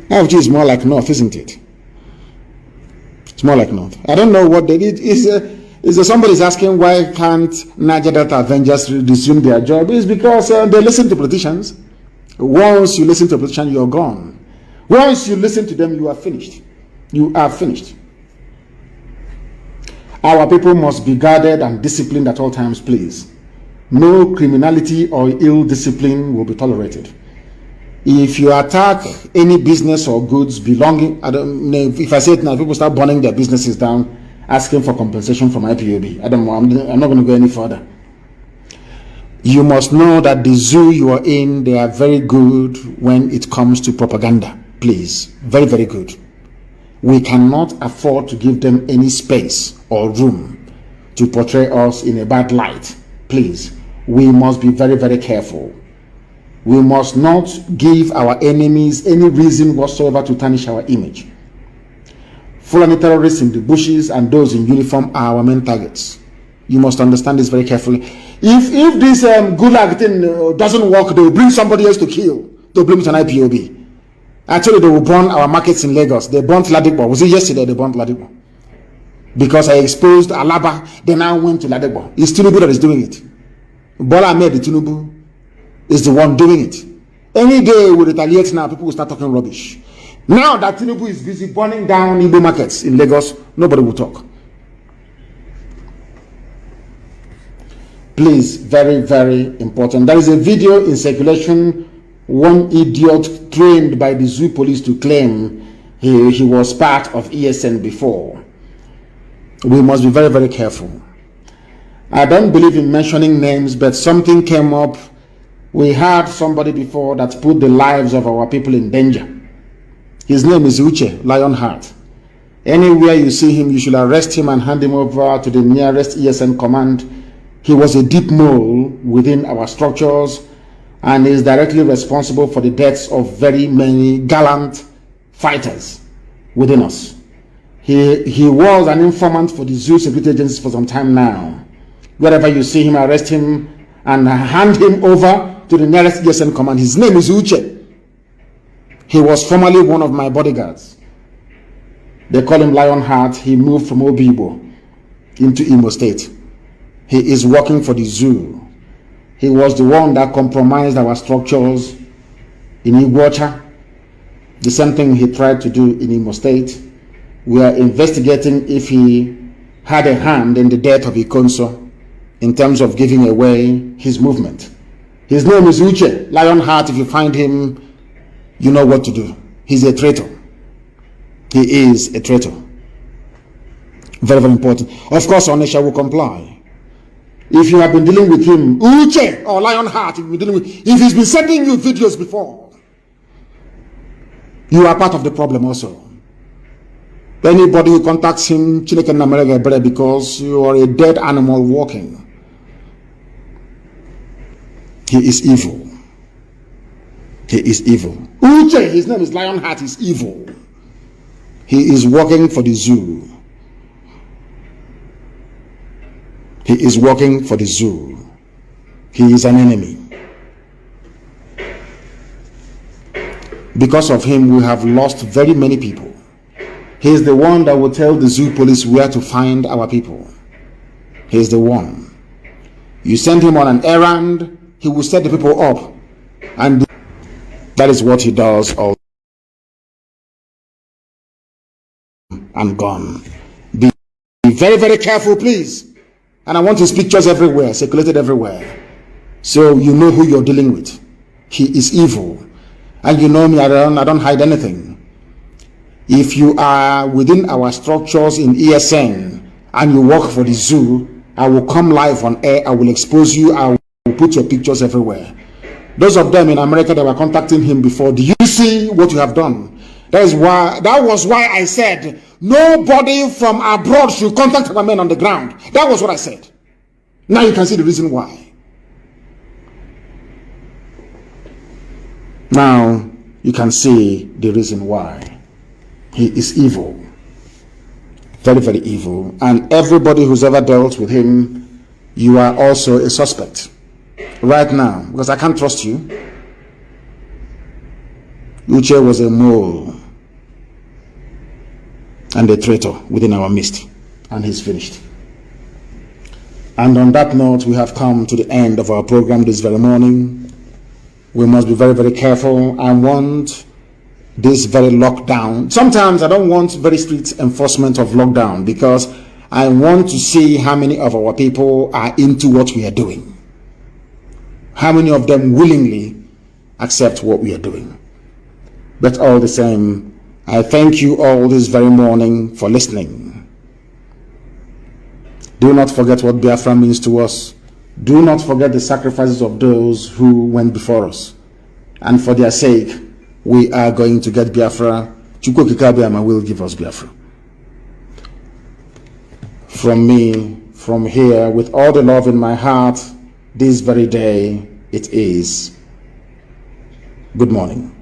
Auchi is more like north, isn't it? It's more like north. I don't know what they did. Is somebody's asking why can't Niger Delta Avengers resume their job? It's because they listen to politicians. Once you listen to a politician, you're gone. Once you listen to them, you are finished. You are finished. Our people must be guarded and disciplined at all times, please. No criminality or ill discipline will be tolerated. If you attack any business or goods belonging, I don't know, if I say it now, people start burning their businesses down, asking for compensation from IPOB. I don't know, I'm not going to go any further. You must know that the zoo you are in, they are very good when it comes to propaganda. Please, very, very good. We cannot afford to give them any space or room to portray us in a bad light. Please, we must be very, very careful. We must not give our enemies any reason whatsoever to tarnish our image. Fulani terrorists in the bushes and those in uniform are our main targets. You must understand this very carefully. If this gulag thing doesn't work, they will bring somebody else to kill. They'll blame it on IPOB. Actually, they will burn our markets in Lagos. They burnt Ladipo. Was it yesterday they burnt Ladipo? Because I exposed Alaba, they now went to Ladipo. It's Tinubu that is doing it. Bola Ahmed Tinubu is the one doing it. Any day we retaliate now, people will start talking rubbish. Now that Tinubu is busy burning down Igbo markets in Lagos, nobody will talk. Please, very, very important. There is a video in circulation. One idiot trained by the zoo police to claim he was part of ESN before. We must be very, very careful. I don't believe in mentioning names, but something came up. We had somebody before that put the lives of our people in danger. His name is Uche Lionheart. Anywhere you see him, you should arrest him and hand him over to the nearest ESN command. He was a deep mole within our structures and is directly responsible for the deaths of very many gallant fighters within us. He was an informant for the zoo security agencies for some time now. Wherever you see him, arrest him and hand him over to the nearest ESN command. His name is Uche. He was formerly one of my bodyguards. They call him Lionheart. He moved from Obibo into Imo State. He is working for the zoo. He was the one that compromised our structures in Iguacha. The same thing he tried to do in Imo State. We are investigating if he had a hand in the death of Ikonso in terms of giving away his movement. His name is Uche Lionheart. If you find him, you know what to do. He's a traitor. He is a traitor. Very, very important. Of course, Onisha will comply. If you have been dealing with him, Uche or Lionheart, if he's been sending you videos before, you are part of the problem also. Anybody who contacts him, because you are a dead animal walking. He is evil. He is evil. Uche, his name is Lionheart, is evil. He is working for the zoo. He is working for the zoo. He is an enemy. Because of him, we have lost very many people. He is the one that will tell the zoo police where to find our people. He is the one. You send him on an errand, he will set the people up. And That is what he does all and gone. Be very, very careful, please. And I want his pictures everywhere, circulated everywhere, so you know who you're dealing with. He is evil. And you know me, I don't hide anything. If you are within our structures in ESN and you work for the zoo, I will come live on air. I will expose you. I will put your pictures everywhere. Those of them in America that were contacting him before, do you see what you have done? That was why I said nobody from abroad should contact our men on the ground. That was what I said. Now you can see the reason why. Now you can see the reason why. He is evil. Very, very evil. And everybody who's ever dealt with him, you are also a suspect. Right now, because I can't trust you. Uche was a mole and a traitor within our midst. And he's finished. And on that note, we have come to the end of our program this very morning. We must be very, very careful. I want this very lockdown. Sometimes I don't want very strict enforcement of lockdown because I want to see how many of our people are into what we are doing. How many of them willingly accept what we are doing. But all the same, I thank you all this very morning for listening. Do not forget what Biafra means to us. Do not forget the sacrifices of those who went before us. And for their sake, we are going to get Biafra. Chukwu Okike Abiama will give us Biafra. From me, from here, with all the love in my heart, this very day, it is good morning.